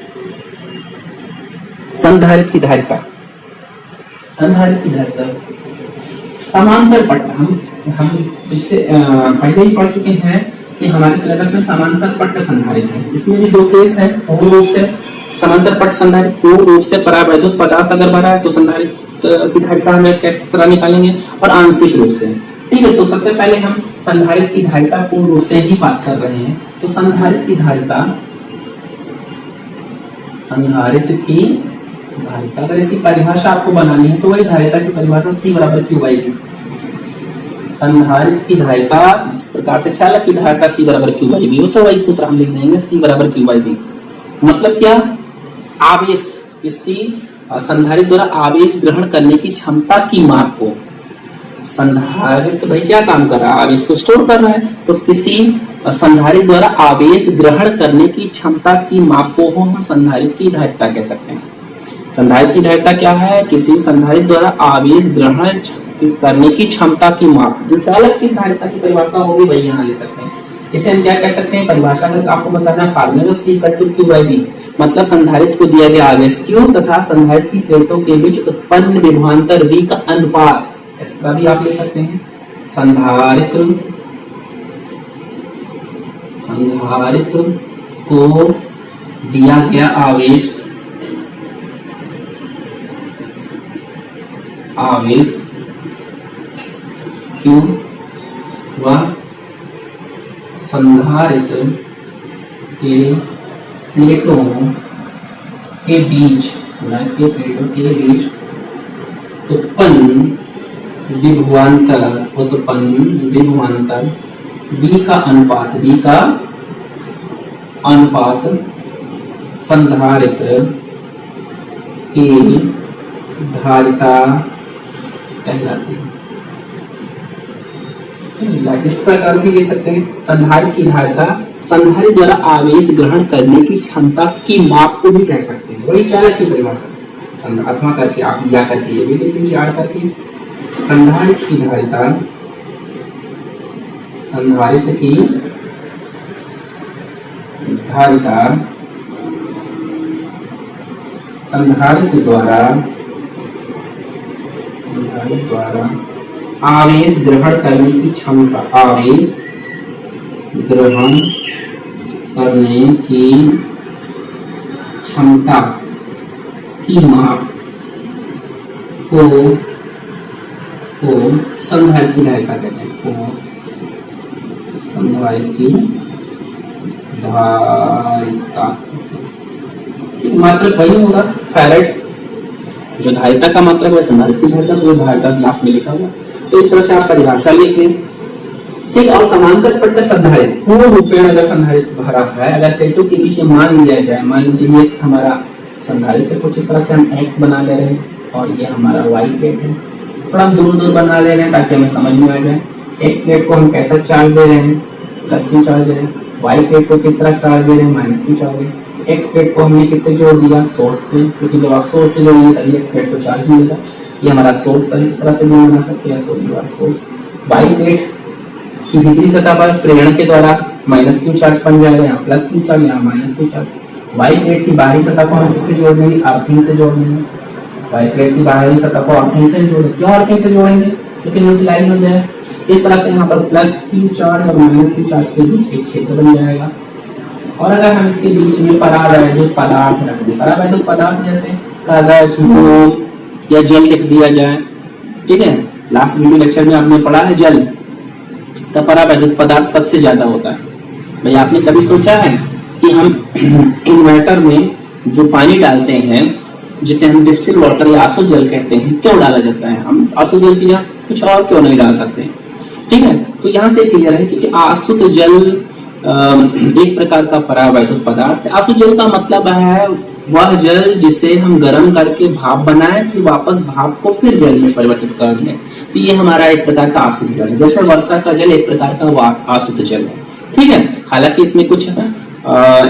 संधारित्र की धारिता, समांतर पट्ट हम पिछले पहले ही पढ़ चुके हैं कि हमारे सिलेबस में समांतर पट्ट संधारित्र है। इसमें भी दो केस है, पूर्ण रूप से समांतर पट्ट संधारित्र, पूर्ण रूप से परावैद्युत पदार्थ अगर भरा है तो संधारित्र की धारिता हमें किस तरह निकालेंगे और आंशिक रूप से। ठीक है, तो सबसे पहले हम संधारित्र की धारिता पूर्ण रूप से ही बात कर रहे हैं। तो संधारित्र की धारिता अगर इसकी परिभाषा आपको बनानी है तो वही धारिता की परिभाषा C बराबर Q बाई V। संधारित्र की धारिता इस प्रकार से चालक की धारिता C बराबर Q बाई V हो तो वही सूत्र हम लिख देंगे C बराबर Q बाई V। मतलब क्या, आवेश, किसी संधारित्र द्वारा आवेश ग्रहण करने की क्षमता की माप को, संधारित्र भाई क्या काम कर रहा है, आवेश को स्टोर कर रहा है, तो किसी संधारित्र द्वारा आवेश ग्रहण करने की क्षमता की माप को हम संधारित्र की धारिता कह सकते हैं। संधारित्र की धारिता क्या है, किसी संधारित्र द्वारा आवेश ग्रहण करने की क्षमता की माप, जो चालक की धारिता की परिभाषा होगी वही यहाँ ले सकते हैं। इसे हम क्या कह सकते हैं, परिभाषा में आपको बताना है formula C = Q by V, मतलब संधारित्र को दिया गया आवेश Q तथा संधारित्र की प्लेटों के बीच उत्पन्न विभवांतर V का अनुपात, इसका भी आप ले सकते हैं। संधारित्र को दिया गया आवेश Q व संधारित्र के प्लेटों के बीच उत्पन्न विभवांतर V का अनुपात संधारित्र की धारिता कहलाती है। इस प्रकार भी ले सकते हैं, संधारित्र की धारिता संधारित्र द्वारा आवेश ग्रहण करने की क्षमता की माप को भी कह सकते हैं। वही चालक की परिभाषा अथवा करके आप या करके ये भी लिख लीजिए याद करके। संधारित्र की धारिता, संधारित्र की धारिता संधारित्र द्वारा आवेश ग्रहण करने की क्षमता, आवेश ग्रहण करने की क्षमता की माप को संधारित्र की धारिता कहते हैं। संधारित्र की धारिता, ठीक, मात्रक वही होगा फैरेड, जो धारिता का मात्रक है संधारित्र की धारिता, तो धारिता लास्ट में लिखा हुआ। तो इस तरह से आप परिभाषा लिख लें, ठीक। और समांतर पट्ट संधारित्र पूर्ण रूपेण अगर संधारित्र भरा है, अगर प्लेटों के बीच में मान लिया जाए, मान लीजिए ये हमारा संधारित्र कुछ इस तरह से हम एक्स बना ले रहे हैं और ये हमारा वाई प्लेट है, थोड़ा हम दूर दूर बना ले रहे हैं ताकि हमें समझ में आ जाए। एक्स प्लेट को हम कैसा चार्ज दे रहे हैं, प्लस की चार्ज दे रहे हैं, वाई प्लेट को किस तरह चार्ज दे रहे हैं, माइनस की चार्ज दे रहे हैं। एक्स प्लेट को हमने किससे जोड़ दिया, सोर्स से, क्योंकि जब आप सोर्स से जोड़ेंगे तभी एक्स प्लेट को चार्ज मिलेगा। ये हमारा सोर्स है, इस तरह से भी बना सकते हैं, सोर्स। वाई प्लेट की भीतरी सतह पर प्रेरण के द्वारा माइनस क्यू चार्ज बन जाएगा, यहाँ प्लस क्यू चार्ज, यहाँ minus Q charge. Y plate की बाहरी सतह को हम किससे जोड़ देंगे, अर्थिंग से जोड़ देंगे। वाई प्लेट की बाहरी सतह को अर्थिंग से जोड़ेंगे, क्यों अर्थिंग से जोड़ेंगे, क्योंकि न्यूट्रलाइज हो जाए। इस तरह से यहाँ पर प्लस क्यू चार्ज और माइनस क्यू चार्ज के बीच एक क्षेत्र बन जाएगा। और अगर हम इसके बीच में परावैद्युत पदार्थ रख दें, परावैद्युत पदार्थ जैसे कागज, मोम या जल लिख दिया जाए, ठीक है, लास्ट वीडियो लेक्चर में आपने पढ़ा है जल का परावैद्युत पदार्थ सबसे ज्यादा होता है। भाई आपने कभी सोचा है कि हम इन्वर्टर में जो पानी डालते हैं, जिसे हम डिस्टिल वाटर या आसुत जल कहते हैं, क्यों डाला जाता है? हम आसुत जल की जगह कुछ और क्यों नहीं डाल सकते, ठीक है। तो यहाँ से क्लियर है कि आसुत जल एक प्रकार का परावैद्युत पदार्थ है। आसुत जल का मतलब है वह जल जिसे हम गर्म करके भाप बनाएं, फिर वापस भाप को फिर जल में परिवर्तित कर लें, तो ये हमारा एक प्रकार का आसुत जल है। जैसे वर्षा का जल एक प्रकार का आसुत जल है, ठीक है। हालांकि इसमें कुछ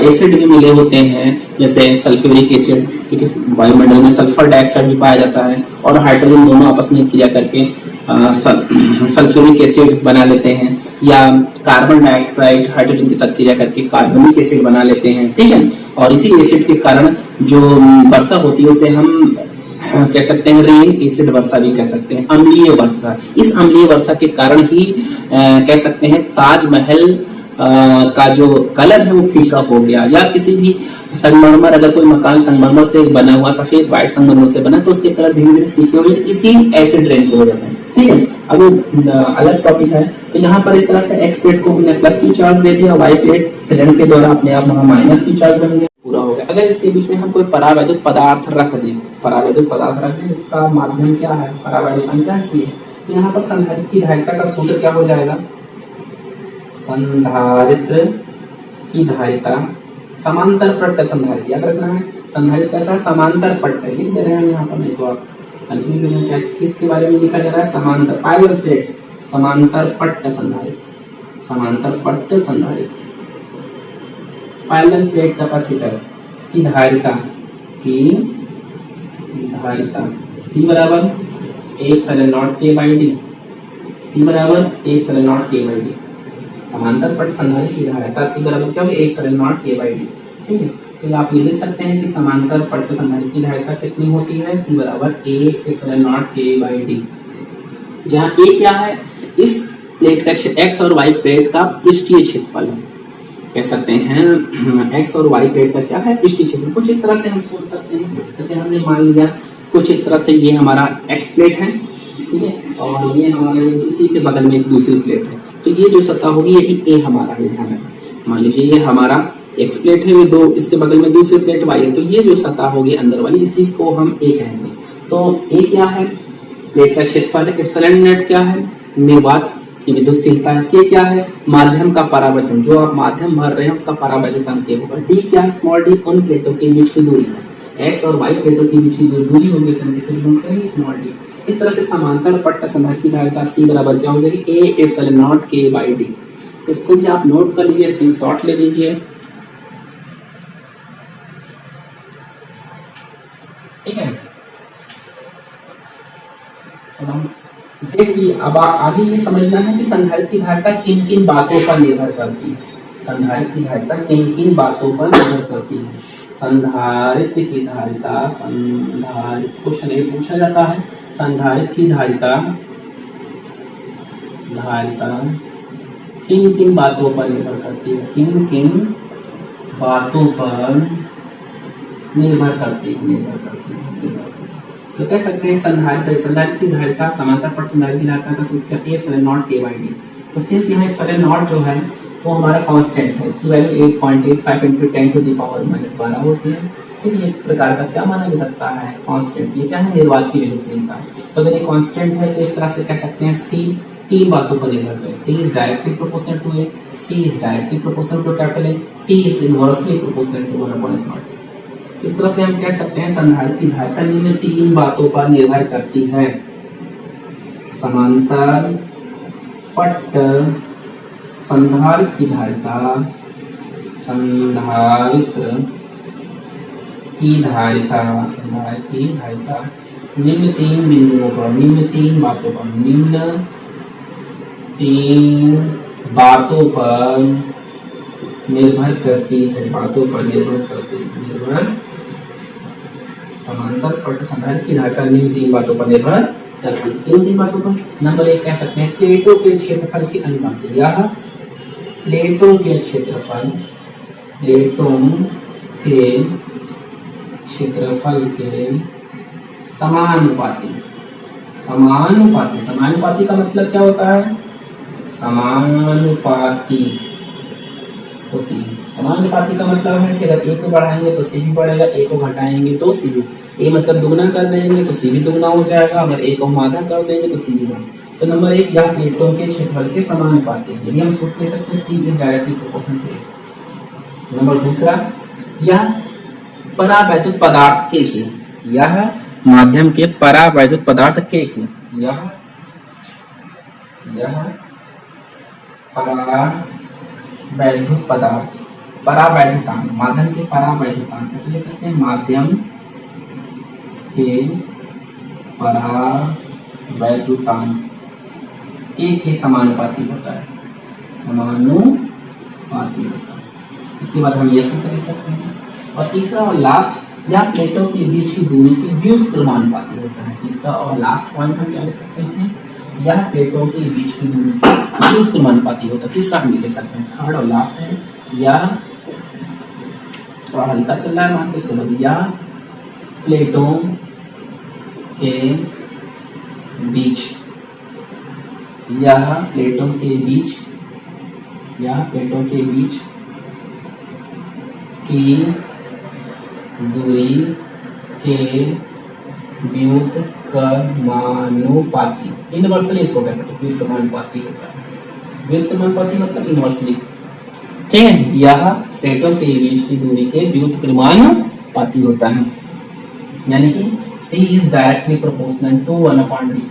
एसिड भी मिले होते हैं, जैसे सल्फ्यूरिक एसिड, क्योंकि वायुमंडल में सल्फर डाइऑक्साइड भी पाया जाता है और हाइड्रोजन दोनों आपस में क्रिया करके सल्फ्यूरिक एसिड बना लेते हैं, या कार्बन डाइऑक्साइड हाइड्रोजन के साथ क्रिया करके कार्बनिक एसिड बना लेते हैं, ठीक है। और इसी एसिड के कारण जो वर्षा होती है उसे हम कह सकते हैं रेन एसिड वर्षा भी कह सकते हैं, अम्लीय वर्षा। इस अम्लीय वर्षा के कारण ही कह सकते हैं ताजमहल का जो कलर है वो फीका हो गया, या किसी भी संगमरमर, अगर कोई मकान संगमरमर से बना हुआ, सफेद व्हाइट संगमरमर से बना, तो उसके कलर धीरे धीरे फीके हो गए इसी एसिड रेन की वजह से, ठीक है। अब अलग टॉपिक है। तो यहाँ पर इस तरह से एक्स प्लेट को हमने प्लस की चार्ज दे दिया, वाई प्लेट प्रेरण के द्वारा अपने आप वहां माइनस की चार्ज बन गया, पूरा हो गया। अगर इसके बीच में हम कोई परावैद्युत पदार्थ रख दें, परावैद्युत पदार्थ रख दें, इसका माध्यम क्या है, परावैद्युत क्या है, तो यहाँ पर संधारित्र की धारिता का सूत्र क्या हो जाएगा, संधारित्र की धारिता समांतर पट्ट संधारित्र, याद रखना है। संधारित्र कैसा, समांतर पट्ट लिख दे रहे हैं यहाँ पर, नहीं तो आप कंफ्यूजन में किसके बारे में लिखा जा रहा है, समांतर पैरेलल प्लेट, समांतर पट्ट संधारित्र, समांतर पट्ट संधारित्र। पैरेलल प्लेट कैपेसिटर की धारिता C बराबर 1/0 K/d, C बराबर 1/0 K/d। समांतर पट्ट संधारित्र की धारिता C बराबर क्या होगी, 1/0 K/d, ठीक है। तो आप ये लिख सकते हैं कि समांतर पट्ट संधारित्र की धारिता कितनी होती है, C बराबर 1/0 K/d, जहाँ A क्या है, इस प्लेट का एक्स और वाई प्लेट का पृष्ठीय क्षेत्रफल है, कह सकते हैं एक्स और वाई प्लेट का क्या है, पृष्ठीय क्षेत्रफल। कुछ इस तरह से हम सोच सकते हैं, जैसे हमने मान लिया कुछ इस तरह से ये हमारा एक्स प्लेट है, ठीक है, और ये हमारे इसी के बगल में एक दूसरी प्लेट है, तो ये जो सतह होगी यही ए हमारा है, ध्यान रखें। मान लीजिए ये हमारा एक्स प्लेट है, ये दो, इसके बगल में दूसरी प्लेट वाई है, तो ये जो सतह होगी अंदर वाली, इसी को हम ए कहेंगे। तो ए क्या है, प्लेट का क्षेत्रफल है, एप्सिलॉन नॉट क्या है, निर्वात की विद्युतशीलता है, के क्या है, माध्यम का परावर्तन, जो आप माध्यम भर रहे हैं उसका परावर्तन के होगा, डी क्या है, स्मॉल डी, उन प्लेटों के बीच की दूरी है, एक्स और वाई प्लेटों के बीच की दूरी होगी, स्मॉल डी। इस तरह से समांतर पट्ट संधारित्र की धारिता C बराबर क्या हो जाएगी, A/0 K/d। तो इसको भी आप नोट कर लीजिए, स्क्रीनशॉट ले लीजिए। ठीक है, अब हम देखिए, अब आगे ये समझना है कि संधारित्र की धारिता किन किन बातों पर निर्भर करती है। संधारित्र की धारिता किन किन बातों पर निर्भर करती है। संधारित्र की धारिता, संधारित्र क्वेश्चन ये पूछा जाता है, संधारित्र की धारिता किन किन बातों पर निर्भर करती है, किन किन बातों पर निर्भर करती है। तो कह सकते हैं संधारित्र की धारिता, समांतर पट संधारित्र की धारिता का सूत्र क्या है, एप्सिलॉन नॉट k/d। तो सिंस यहाँ एप्सिलॉन नॉट जो है वो हमारा कांस्टेंट है, इसकी वैल्यू 8.85 × 10⁻⁻12 होती है। ठीक है, एक प्रकार का क्या माना जा सकता है, कांस्टेंट। ये क्या है, निर्वात की वैल्यू c का। तो अगर ये कांस्टेंट है तो इस तरह से कह सकते हैं c तीन बातों पर निर्भर करे। c is directly proportional to a, c is directly proportional to capital A, c is inversely proportional to 1/0। इस तरह से हम कह सकते हैं संधारित्र की धारिता निम्न तीन बातों पर निर्भर करती है। समांतर पट संधारित्र की धारिता, संधारित्र की धारिता निम्न तीन बिंदुओं पर, निम्न तीन बातों पर, निम्न तीन बातों पर निर्भर करती है, निर्भर समांतर पट संधारित्र की धारिता निम्न तीन बातों पर निर्भर करती है। किन तीन बातों पर? नंबर 1 कह सकते हैं प्लेटों के क्षेत्रफल के अनुपाती, या प्लेटों के क्षेत्रफल के समानुपाती। समानुपाती का मतलब क्या होता है, समानुपाती होती है। समानुपाती का मतलब है कि अगर a को बढ़ाएंगे तो c भी बढ़ेगा, a को घटाएंगे तो c भी, a मतलब दुगना कर देंगे तो c भी दुगना हो जाएगा, अगर a को हम आधा कर देंगे तो c भी बढ़ेगा। तो नंबर 1 यह प्लेटों के क्षेत्रफल के समानुपाती है, यदि हम सूत्र ले सकते हैं c is directly proportional to a। नंबर दूसरा, यह परावैद्युत पदार्थ के, यह माध्यम के परावैद्युत पदार्थ के, यह परावैद्युत पदार्थ, परावैद्युतांक, माध्यम के परावैद्युतांक कैसे ले सकते हैं, माध्यम के परावैद्युतांक के समानुपाती होता है, समानुपाती होता है। इसके बाद हम ये सूत्र ले सकते हैं। और तीसरा और लास्ट, यह प्लेटों के बीच की दूरी के व्युत्क्रमानुपाती होता है। तीसरा और लास्ट पॉइंट हम क्या ले सकते हैं, यह प्लेटों के बीच की दूरी के व्युत्क्रमानुपाती होता है। तीसरा हम ये ले सकते हैं। थर्ड और लास्ट है, यह थोड़ा हल्का चल रहा है, मान के इसको बोलिए, यह प्लेटों के बीच, यह प्लेटों के बीच की दूरी के व्युत्क्रमानुपाती, इनवर्सली इसको कहते हैं, व्युत्क्रमानुपाती होता है। व्युत्क्रमानुपाती मतलब इनवर्सली, ठीक है। यह प्लेटों के बीच की दूरी के व्युत्क्रमानुपाती होता है, यानी कि c is directly proportional to 1/d।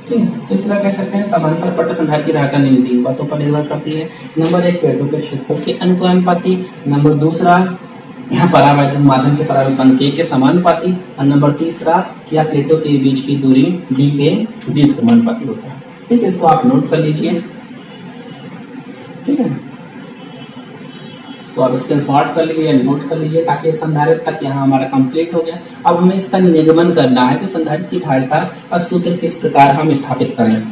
ठीक है, तो इस तरह कह सकते हैं समांतर पट संधारित्र की धारिता निम्न तीन बातों पर निर्भर करती है। नंबर 1 प्लेटों के क्षेत्रफल के अनुपाती, नंबर दूसरा यहाँ परावैद्युत माध्यम के परावैद्युतांक के समानुपाती, और नंबर तीसरा या प्लेटों के बीच की दूरी d के व्युत्क्रमानुपाती होता है। ठीक है, इसको आप नोट कर लीजिए। ठीक है, इसको आप स्क्रीनशॉट कर लीजिए, नोट कर लीजिए, ताकि संधारित्र तक यहाँ हमारा कंप्लीट हो गया। अब हमें इसका निगमन करना है कि संधारित्र की धारिता का सूत्र किस प्रकार हम स्थापित करें।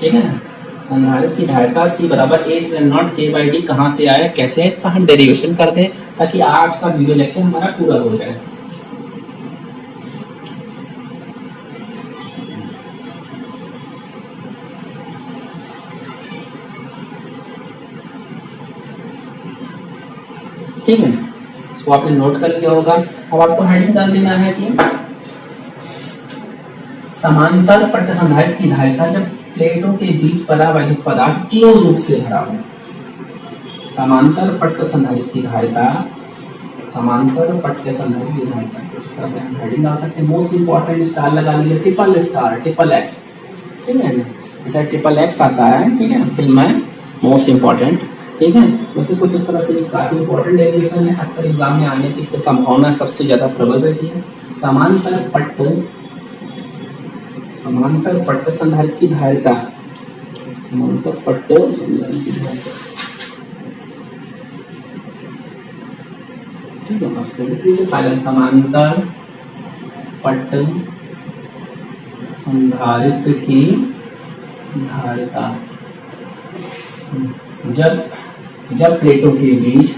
ठीक है, संधारित्र की धारिता C बराबर A/0 k/d कहाँ से आया, कैसे है, इसका हम डेरिवेशन कर दें ताकि आज का वीडियो लेक्चर हमारा पूरा हो जाए। ठीक है, इसको आपने नोट कर लिया होगा। अब आपको हेडिंग डाल देना है कि समांतर पट संधारित्र की धारिता जब प्लेटों के बीच परावैद्युत पदार्थ पूर्ण रूप से भरा हो। समांतर पट संधारित्र की धारिता, समांतर पट संधारित्र की धारिता, इस तरह से हम हेडिंग डाल सकते हैं। मोस्ट इंपॉर्टेंट स्टार लगा लीजिए, ट्रिपल स्टार, ट्रिपल एक्स। ठीक है ना, जैसे ट्रिपल एक्स आता है, ठीक है, फिल्म में मोस्ट इम्पोर्टेंट, ठीक है। वैसे कुछ इस तरह से काफी इंपॉर्टेंट डेरिवेशन है, अक्सर एग्जाम में आने की इसकी संभावना सबसे ज्यादा प्रबल रहती है। समांतर पट्ट संधारित्र की धारिता, समांतर पट्ट संधारित्र की धारिता, ठीक है। आपको लिख लीजिए पहले समांतर पट्ट संधारित्र की धारिता जब प्लेटों के बीच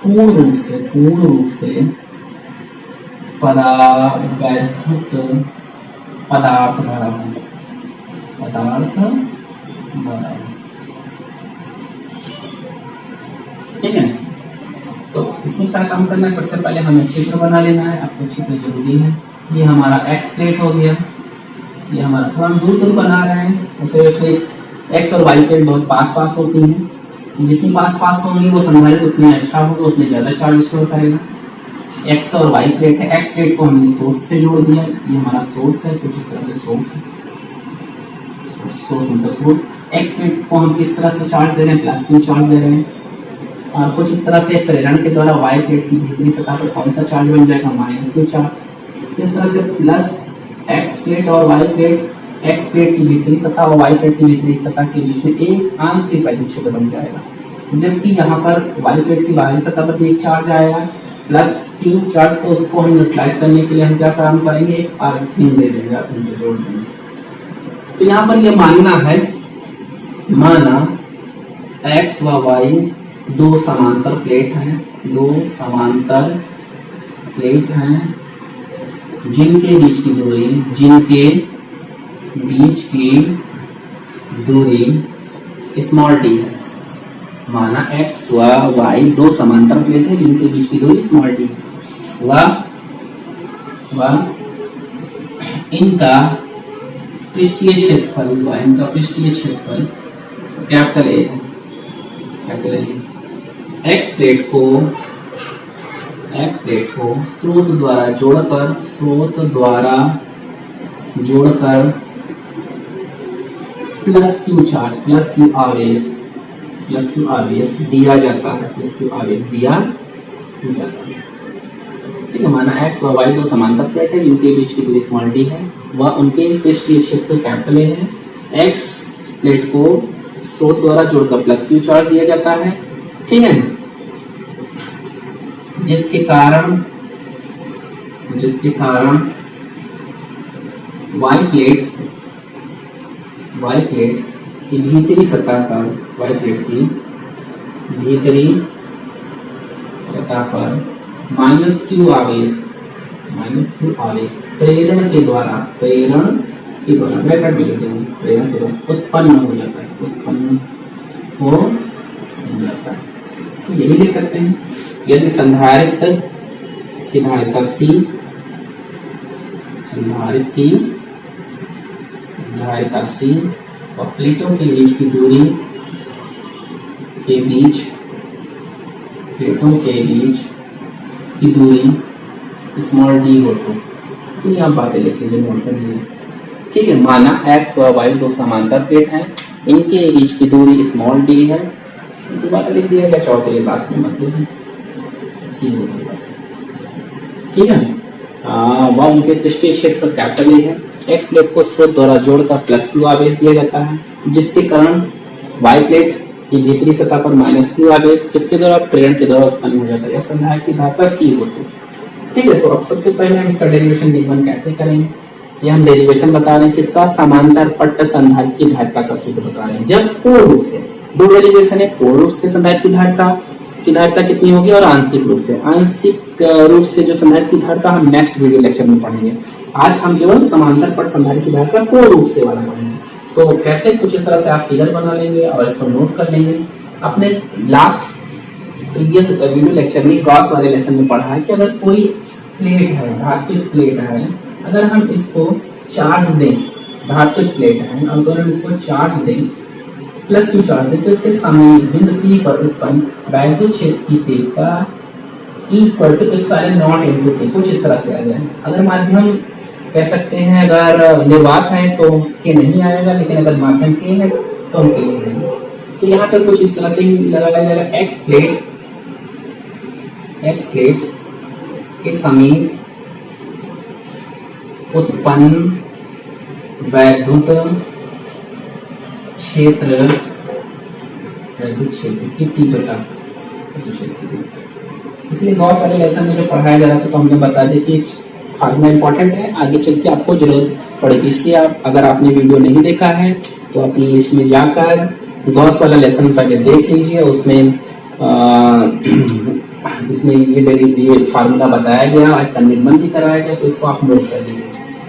पूर्ण रूप से परावैद्युत पदार्थ भरा हो, ठीक है। तो इसमें क्या काम करना है, सबसे पहले हमें चित्र बना लेना है। आपको चित्र जरूरी है। ये हमारा एक्स प्लेट हो गया, ये हमारा थोड़ा हम दूर बना रहे हैं। जैसे प्लेट एक्स और वाई प्लेट बहुत पास होती हैं, जितनी पास होंगी वो संधारित्र उतनी अच्छा होगा, उतने ज्यादा चार्ज स्टोर करेगा। एक्स और वाई प्लेट है, एक्स प्लेट को हमने सोर्स से जोड़ दिया, ये हमारा सोर्स है, कुछ इस तरह से सोर्स मतलब सोर्स। एक्स प्लेट को हम किस तरह से चार्ज दे रहे हैं, प्लस क्यू चार्ज दे रहे हैं। और कुछ इस तरह से प्रेरण के द्वारा वाई प्लेट की भीतरी सतह पर कौन सा चार्ज बन जाएगा, माइनस क्यू चार्ज। इस तरह से प्लस एक्स प्लेट और वाई प्लेट, एक्स प्लेट की भीतरी सतह और वाई प्लेट की भीतरी सतह के बीच में एक आंतरिक वैद्युत क्षेत्र बन जाएगा। जबकि यहाँ पर वाई प्लेट की बाहरी सतह पर भी एक चार्ज आएगा प्लस क्यू चार्ज, तो उसको हम न्यूट्रलाइज करने के लिए हम क्या काम करेंगे, एक अर्थिंग दे देंगे, अर्थिंग से जोड़ देंगे। तो यहाँ पर ये माना एक्स व वाई दो समांतर प्लेट हैं, जिनके बीच की दूरी स्मॉल डी है। माना एक्स व वाई दो समांतर प्लेट है जिनके बीच की दूरी स्मॉल डी व इनका पृष्ठीय क्षेत्रफल कैपिटल ए है। एक्स प्लेट को स्रोत द्वारा जोड़कर प्लस क्यू आवेश दिया जाता है, ठीक है। माना एक्स व वाई दो समांतर प्लेट है जिनके बीच की दूरी स्मॉल डी है, वह उनके पृष्ठीय क्षेत्रफल कैपिटल ए है। एक्स प्लेट को स्रोत द्वारा जोड़कर प्लस क्यू चार्ज दिया जाता है, ठीक है। जिसके कारण वाई प्लेट की भीतरी सतह पर माइनस क्यू आवेश प्रेरण के द्वारा उत्पन्न हो जाता है। तो ये भी लिख सकते हैं, यदि संधारित्र की धारिता C और प्लेटों के बीच की दूरी स्मॉल डी हो तो ये आप बातें लिख लीजिए, नोट कर लीजिए, ठीक है। माना एक्स व वाई दो समांतर प्लेट हैं, इनके बीच की दूरी स्मॉल डी है, दोबारा लिख दिया गया, चौके के पास में मतलब है सी होगी बस, ठीक है। वह उनके पृष्ठीय क्षेत्रफल कैपिटल ए है। एक्स प्लेट को स्रोत द्वारा जोड़कर प्लस क्यू आवेश दिया जाता है, जिसके कारण वाई प्लेट की भीतरी सतह पर माइनस क्यू आवेश किसके द्वारा, प्रेरण के द्वारा उत्पन्न हो जाता है। संधारित्र की धारिता सी हो तो, ठीक है। तो अब सबसे पहले हम इसका डेरिवेशन D1 कैसे करेंगे, ये हम डेरिवेशन बता रहे हैं किसका, समांतर पट्ट संधारित्र की धारिता का सूत्र बता रहे हैं। जब पूर्ण रूप से, दो डेरिवेशन है, पूर्ण रूप से संधारित्र की धारिता कितनी होगी और आंशिक रूप से जो संधारित्र की धारिता हम नेक्स्ट वीडियो लेक्चर में पढ़ेंगे। आज हम केवल समांतर पट्ट संधारित्र की धारिता पूर्ण रूप से वाला पढ़ेंगे। तो कैसे, कुछ इस तरह से आप फिगर बना लेंगे और इसको नोट कर लेंगे। अपने लास्ट प्रीवियस वीडियो लेक्चर में क्रॉस वाले लेसन में पढ़ा है कि अगर कोई प्लेट है, धात्विक प्लेट है, अगर हम इसको चार्ज दें, धात्विक प्लेट है, अगर हम इसको चार्ज दें, प्लस क्यू चार्ज दें, तो इसके समीप बिंदु P पर उत्पन्न वैद्युत क्षेत्र की तीव्रता equal to epsilon naught into K, कुछ इस तरह से आ जाए। अगर माध्यम कह सकते हैं, अगर निर्वात है तो के नहीं आएगा, लेकिन अगर माध्यम के है तो हम के ले देंगे। तो यहाँ पर कुछ इस तरह से ही लगाया जाएगा। एक्स प्लेट के समीप उत्पन्न वैद्युत क्षेत्र की तीव्रता। इसलिए बहुत सारे लेसन में जो पढ़ाया जा रहा था तो हमने बता दिया कि फार्मूला इंपॉर्टेंट है, आगे चल के आपको जरूरत पड़ेगी। इसलिए आप अगर आपने वीडियो नहीं देखा है तो अपनी लिस्ट में जाकर गॉस वाला लेसन पहले देख लीजिए। उसमें इसमें ये फार्मूला बताया गया, इसका निर्माण भी कराया गया, तो इसको आप नोट कर लीजिए,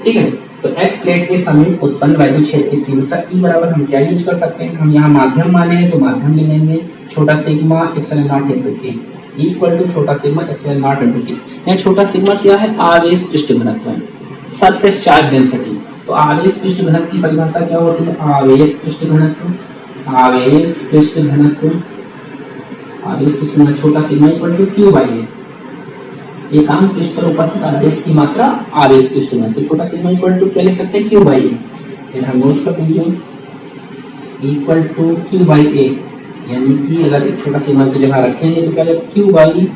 ठीक है। तो एक्स प्लेट के समीप उत्पन्न वैद्युत क्षेत्र की तीव्रता ई बराबर हम क्या यूज कर सकते हैं, हम यहाँ माध्यम माने हैं तो माध्यम ले लेंगे, छोटा सिग्मा एप्सिलॉन नॉट इनटू के इक्वल टू छोटा सिग्मा एप्सिलॉन नॉट इनटू के। यहाँ छोटा सिग्मा क्या है, आवेश पृष्ठ घनत्व है, सरफेस चार्ज डेंसिटी। तो आवेश पृष्ठ घनत्व की परिभाषा क्या होती है, आवेश पृष्ठ घनत्व छोटा sigma equal to Q by A, एकांक पृष्ठ पर उपस्थित आवेश की मात्रा आवेश पृष्ठ घनत्व, छोटा सिग्मा इक्वल टू क्या ले सकते हैं, क्यू बाई ए। हम नोट कर दीजिए इक्वल टू क्यू बाई ए, यानी कि अगर एक छोटा सिग्मा की जगह रखेंगे तो क्या होगा, Q by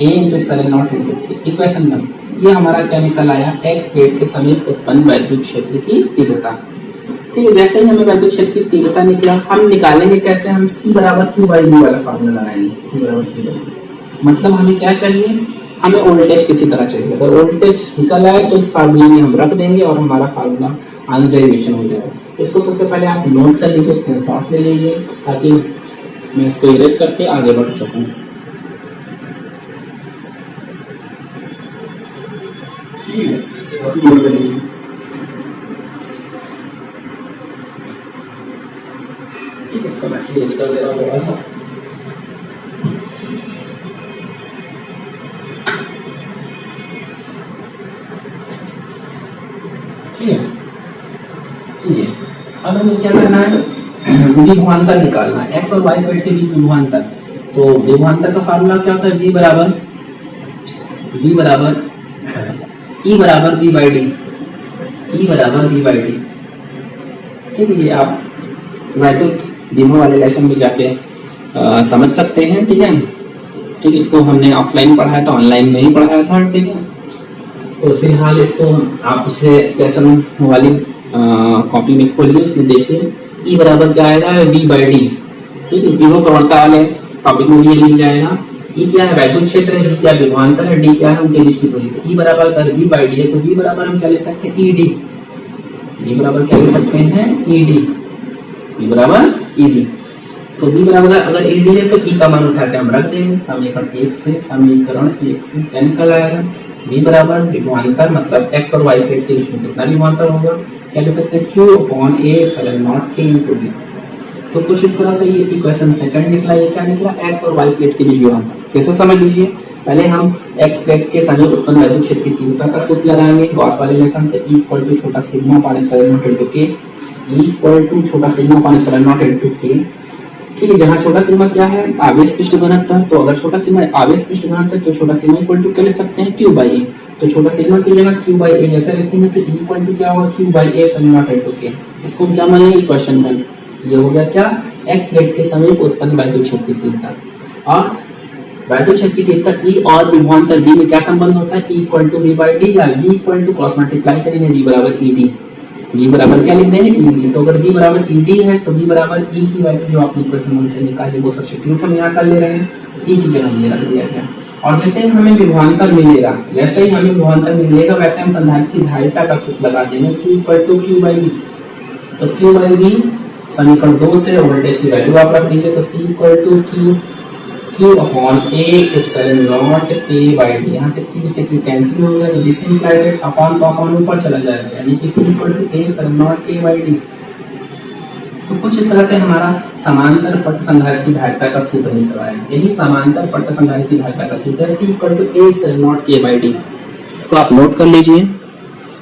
A into epsilon naught into के। इक्वेशन नंबर ये हमारा क्या निकल आया, एक्स प्लेट के समीप उत्पन्न वैद्युत क्षेत्र की तीव्रता। ठीक है, जैसे ही हमें वैद्युत क्षेत्र की तीव्रता निकला, हम निकालेंगे कैसे, हम सी बराबर क्यू बाई बी वाला फार्मूला लगाएंगे। सी बराबर क्यू बाई, मतलब हमें क्या चाहिए, हमें वोल्टेज किसी तरह चाहिए। अगर वोल्टेज निकल आए तो इस फार्मूले में हम रख देंगे और हमारा फार्मूला आंसर डेरिवेशन हो जाएगा। इसको सबसे पहले आप नोट कर लीजिए, स्क्रीनशॉट ले लीजिए, ताकि मैं इसको इरेज करके आगे बढ़ सकूं। ठीक है, नोट कर लीजिए। ठीक है, इसको मैं इरेज कर दे रहा हूँ थोड़ा सा। ठीक है, अब हमें क्या करना है, विभवांतर निकालना है, एक्स और वाई प्लेट के बीच विभवांतर। तो विभवांतर का फार्मूला क्या होता है, V बराबर E बराबर V बाई डी, E बराबर V बाई डी। ठीक है, ये आप वैद्युत विभव वाले लेसन में जाके समझ सकते हैं। ठीक है, ठीक, इसको हमने ऑफलाइन पढ़ाया था, ऑनलाइन में ही पढ़ाया था। ठीक है, तो फिलहाल इसको आप उसे लेसन वाली कॉपी में खोलिए, उसमें देखिए ई बराबर क्या आएगा, V बाई डी। ठीक है, विभव प्रवणता वाले टॉपिक में ये लिख जाएगा। ई क्या है, वैद्युत क्षेत्र है, V क्या विभवांतर है, डी क्या है उनके बीच की दूरी। तो ई बराबर अगर V बाई डी है तो V बराबर हम क्या ले सकते हैं, ED। V बराबर क्या ले सकते हैं, ED। V बराबर ED। तो V बराबर अगर ED है तो E का मान उठा के हम रख देंगे समीकरण 1 से, समीकरण 1 से क्या निकल आएगा, V बराबर विभवांतर, मतलब x और y प्लेट के बीच में कितना विभवांतर होगा, क्या ले सकते हैं, Q upon A epsilon naught K into D। तो कुछ इस तरह से ये इक्वेशन सेकंड निकला। ये क्या निकला, x और y प्लेट के बीच विभवांतर। कैसे समझ लीजिए, पहले हम x प्लेट के समीप उत्पन्न वैद्युत क्षेत्र की तीव्रता का सूत्र लगाएंगे गॉस वाले रिलेशन से, E इक्वल टू छोटा sigma upon epsilon naught into K, E equal to छोटा sigma upon epsilon naught into K। ठीक है, जहाँ छोटा सिग्मा क्या है, आवेश पृष्ठ घनत्व, तो अगर छोटा सिग्मा आवेश पृष्ठ घनत्व तो छोटा सिग्मा इक्वल टू क्या ले सकते हैं, Q बाई A। तो छोटा सिग्मा की जगह Q बाई A जैसे लिखेंगे तो E इक्वल टू क्या होगा, Q by A epsilon naught into K। इसको क्या मान लेंगे, क्वेश्चन में ये हो गया क्या, एक्स प्लेट के समीप उत्पन्न वैद्युत क्षेत्र की तीव्रता। और वैद्युत क्षेत्र की तीव्रता E और विभवांतर V में क्या संबंध होता है, E equal to V by D या V equal to cross multiply करेंगे V बराबर ED। V बराबर क्या लिख देंगे, ED। तो अगर V बराबर ED है तो V बराबर E की वैल्यू जो आपने इक्वेशन 1 से निकाली वो सब्स्टिट्यूट हम यहाँ कर ले रहे हैं, E की जगह हमने रख दिया गया। और जैसे ही हमें विभवांतर मिलेगा, जैसे ही हमें विभवांतर मिलेगा वैसे हम संधारित्र की धारिता का सूत्र लगा देंगे, C equal to Q by V। तो Q बाई V समीकरण 2 से वोल्टेज की वैल्यू आप रख दीजिए, तो C equal to Q upon A epsilon naught K by D। यहाँ से Q से Q कैंसिल हो गया, तो दिस इंप्लाइड अपॉन तो अपॉन ऊपर चला जाएगा, यानी कि C equal to A epsilon naught K by D। तो कुछ इस तरह से हमारा समांतर पट्ट संधारित्र की धारिता का सूत्र निकल आया। यही समांतर पट्ट संधारित्र की धारिता का सूत्र है, C equal to A epsilon naught K by D। इसको आप नोट कर लीजिए,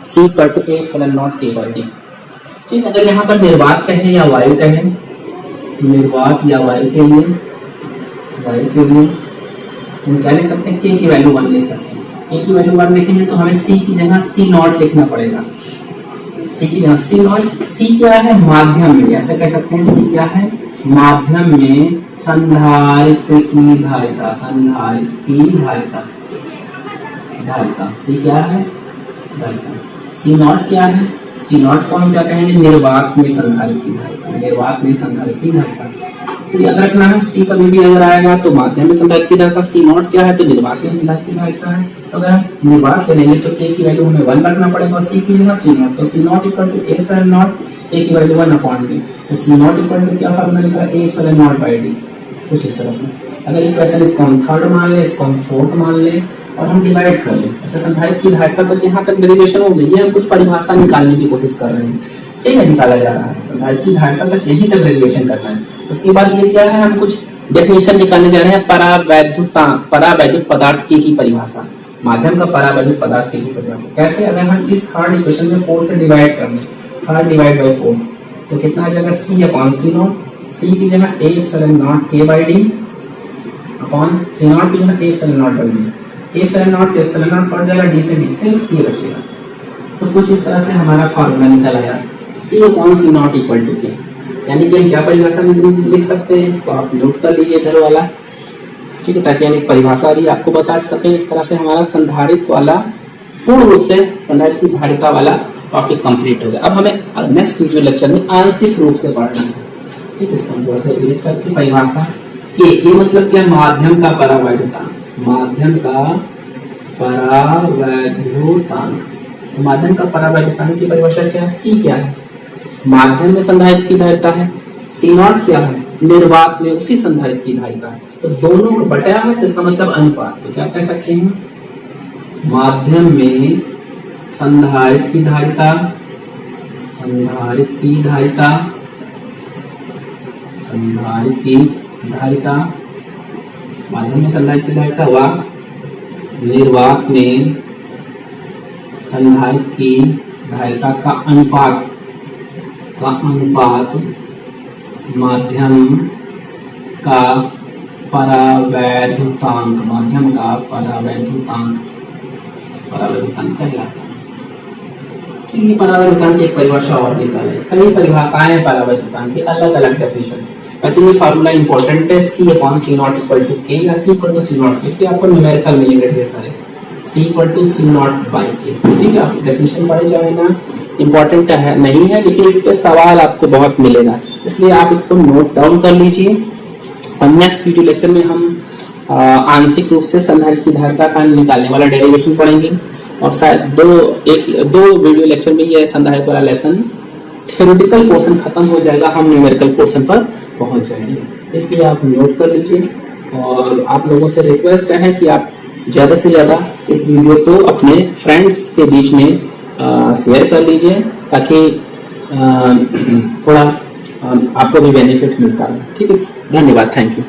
C equal to A epsilon naught K by D। ठीक, अगर यहाँ पर निर्वात कहें या वायु कहें, निर्वात या वायु के लिए हम क्या लिख सकते हैं, के की वैल्यू 1 ले सकते हैं। के की वैल्यू 1 लिखेंगे तो हमें सी की जगह सी नॉट लिखना पड़ेगा। सी की जगह सी नॉट, सी क्या है, माध्यम में, ऐसे कह सकते हैं सी क्या है, माध्यम में संधारित्र की धारिता, संधारित्र की धारिता, धारिता सी क्या है, धारिता। सी नॉट क्या है, सी नॉट को हम क्या कहेंगे, निर्वात में संधारित्र की धारिता, निर्वात में संधारित्र की धारिता। तो याद रखना है, सी कभी भी अगर आएगा तो माध्यम में संधारित्र की धारिता, सी नॉट क्या है तो निर्वात में संधारित्र की धारिता है। तो अगर हम निर्वात करेंगे तो के की वैल्यू हमें 1 रखना पड़ेगा और सी की जगह सी नॉट, तो C naught equal to A epsilon naught, A की वैल्यू 1 अपॉन डी, तो सी नॉट इक्वल टू क्या फॉर्मूला निकला, A epsilon naught by D, कुछ इस तरह से। अगर ये क्वेश्चन इसको हम थर्ड मान ले, इसको हम फोर्थ मान ले और हम डिवाइड कर ले, ऐसे संधारित्र की धारिता तक यहाँ तक डेरिवेशन हो गई है। हम कुछ परिभाषा निकालने की कोशिश कर रहे हैं, ठीक है, निकाला जा रहा है, संधारित्र की धारिता तक यहीं तक डेरिवेशन करना है। उसके बाद ये क्या है, हम कुछ डेफिनेशन निकालने जा रहे हैं, परावैद्युत पदार्थ की परिभाषा, माध्यम का परावैद्युत पदार्थ की परिभाषा कैसे। अगर हम इस थर्ड इक्वेशन में 4 से डिवाइड कर लें, थर्ड डिवाइड बाय 4 तो कितना आ जाएगा, सी अपॉन सी नॉट, सी की जगह A epsilon naught K by D upon C naught की जगह A epsilon naught by D, A epsilon naught से एप्सिलॉन नॉट कट जाएगा, डी से डी सिर्फ ये बचेगा। तो कुछ इस तरह से हमारा फार्मूला निकल आया, C upon C naught equal to K. यानी कि हम क्या परिभाषा लिख सकते हैं, इसको आप नोट कर लीजिए इधर वाला, ठीक है, ताकि यानी परिभाषा भी आपको बता सके। इस तरह से हमारा संधारित्र वाला पूर्ण रूप से संधारित्र की धारिता वाला टॉपिक कंप्लीट हो गया। अब हमें नेक्स्ट वीडियो लेक्चर में आंशिक रूप से पढ़ना है, ठीक है। इसको थोड़ा सा इरेज करके परिभाषा के मतलब क्या, माध्यम का परावैद्युतांक, माध्यम का परावैद्युतांक, तो माध्यम का परावैद्युतांक की परिभाषा क्या है, सी क्या है, माध्यम में संधारित्र की धारिता है, सी नॉट क्या है, निर्वात में उसी संधारित्र की धारिता है। तो दोनों को बटाया है तो इसका मतलब अनुपात, तो क्या कह सकते हैं, माध्यम में संधारित्र की धारिता, संधारित्र की धारिता, संधारित्र की धारिता, माध्यम में संधारित्र की धारिता व निर्वात में संधारित्र की धारिता का अनुपात, का अनुपात माध्यम का परावैद्युतांक, माध्यम का परावैद्युतांक, परावैद्युतांक कहलाता है। ठीक है, परावैद्युतांक की एक परिभाषा और निकाले, कई परिभाषाएं हैं परावैद्युतांक की, अलग अलग डेफिनेशन। वैसे ये फार्मूला इंपॉर्टेंट है, C upon C naught equal to K या C equal to C naught, इसके आपको न्यूमेरिकल मिलेंगे ढेर सारे, C equal to C naught by K, ठीक है। आप डेफिनेशन पढ़े जाए ना, इंपॉर्टेंट है नहीं है, लेकिन इस पे सवाल आपको बहुत मिलेगा, इसलिए आप इसको नोट डाउन कर लीजिए। और नेक्स्ट वीडियो लेक्चर में हम आंशिक रूप से संधारित्र की धारिता का निकालने वाला डेरिवेशन पढ़ेंगे, और शायद दो वीडियो लेक्चर में ये संधारित्र वाला लेसन थ्योरेटिकल पोर्शन खत्म हो जाएगा, हम न्यूमेरिकल पोर्शन पर पहुंच जाएंगे, इसलिए आप नोट कर लीजिए। और आप लोगों से रिक्वेस्ट है कि आप ज्यादा से ज्यादा इस वीडियो को अपने फ्रेंड्स के बीच में शेयर कर लीजिए, ताकि थोड़ा आपको भी बेनिफिट मिलता है, ठीक है। धन्यवाद, थैंक यू।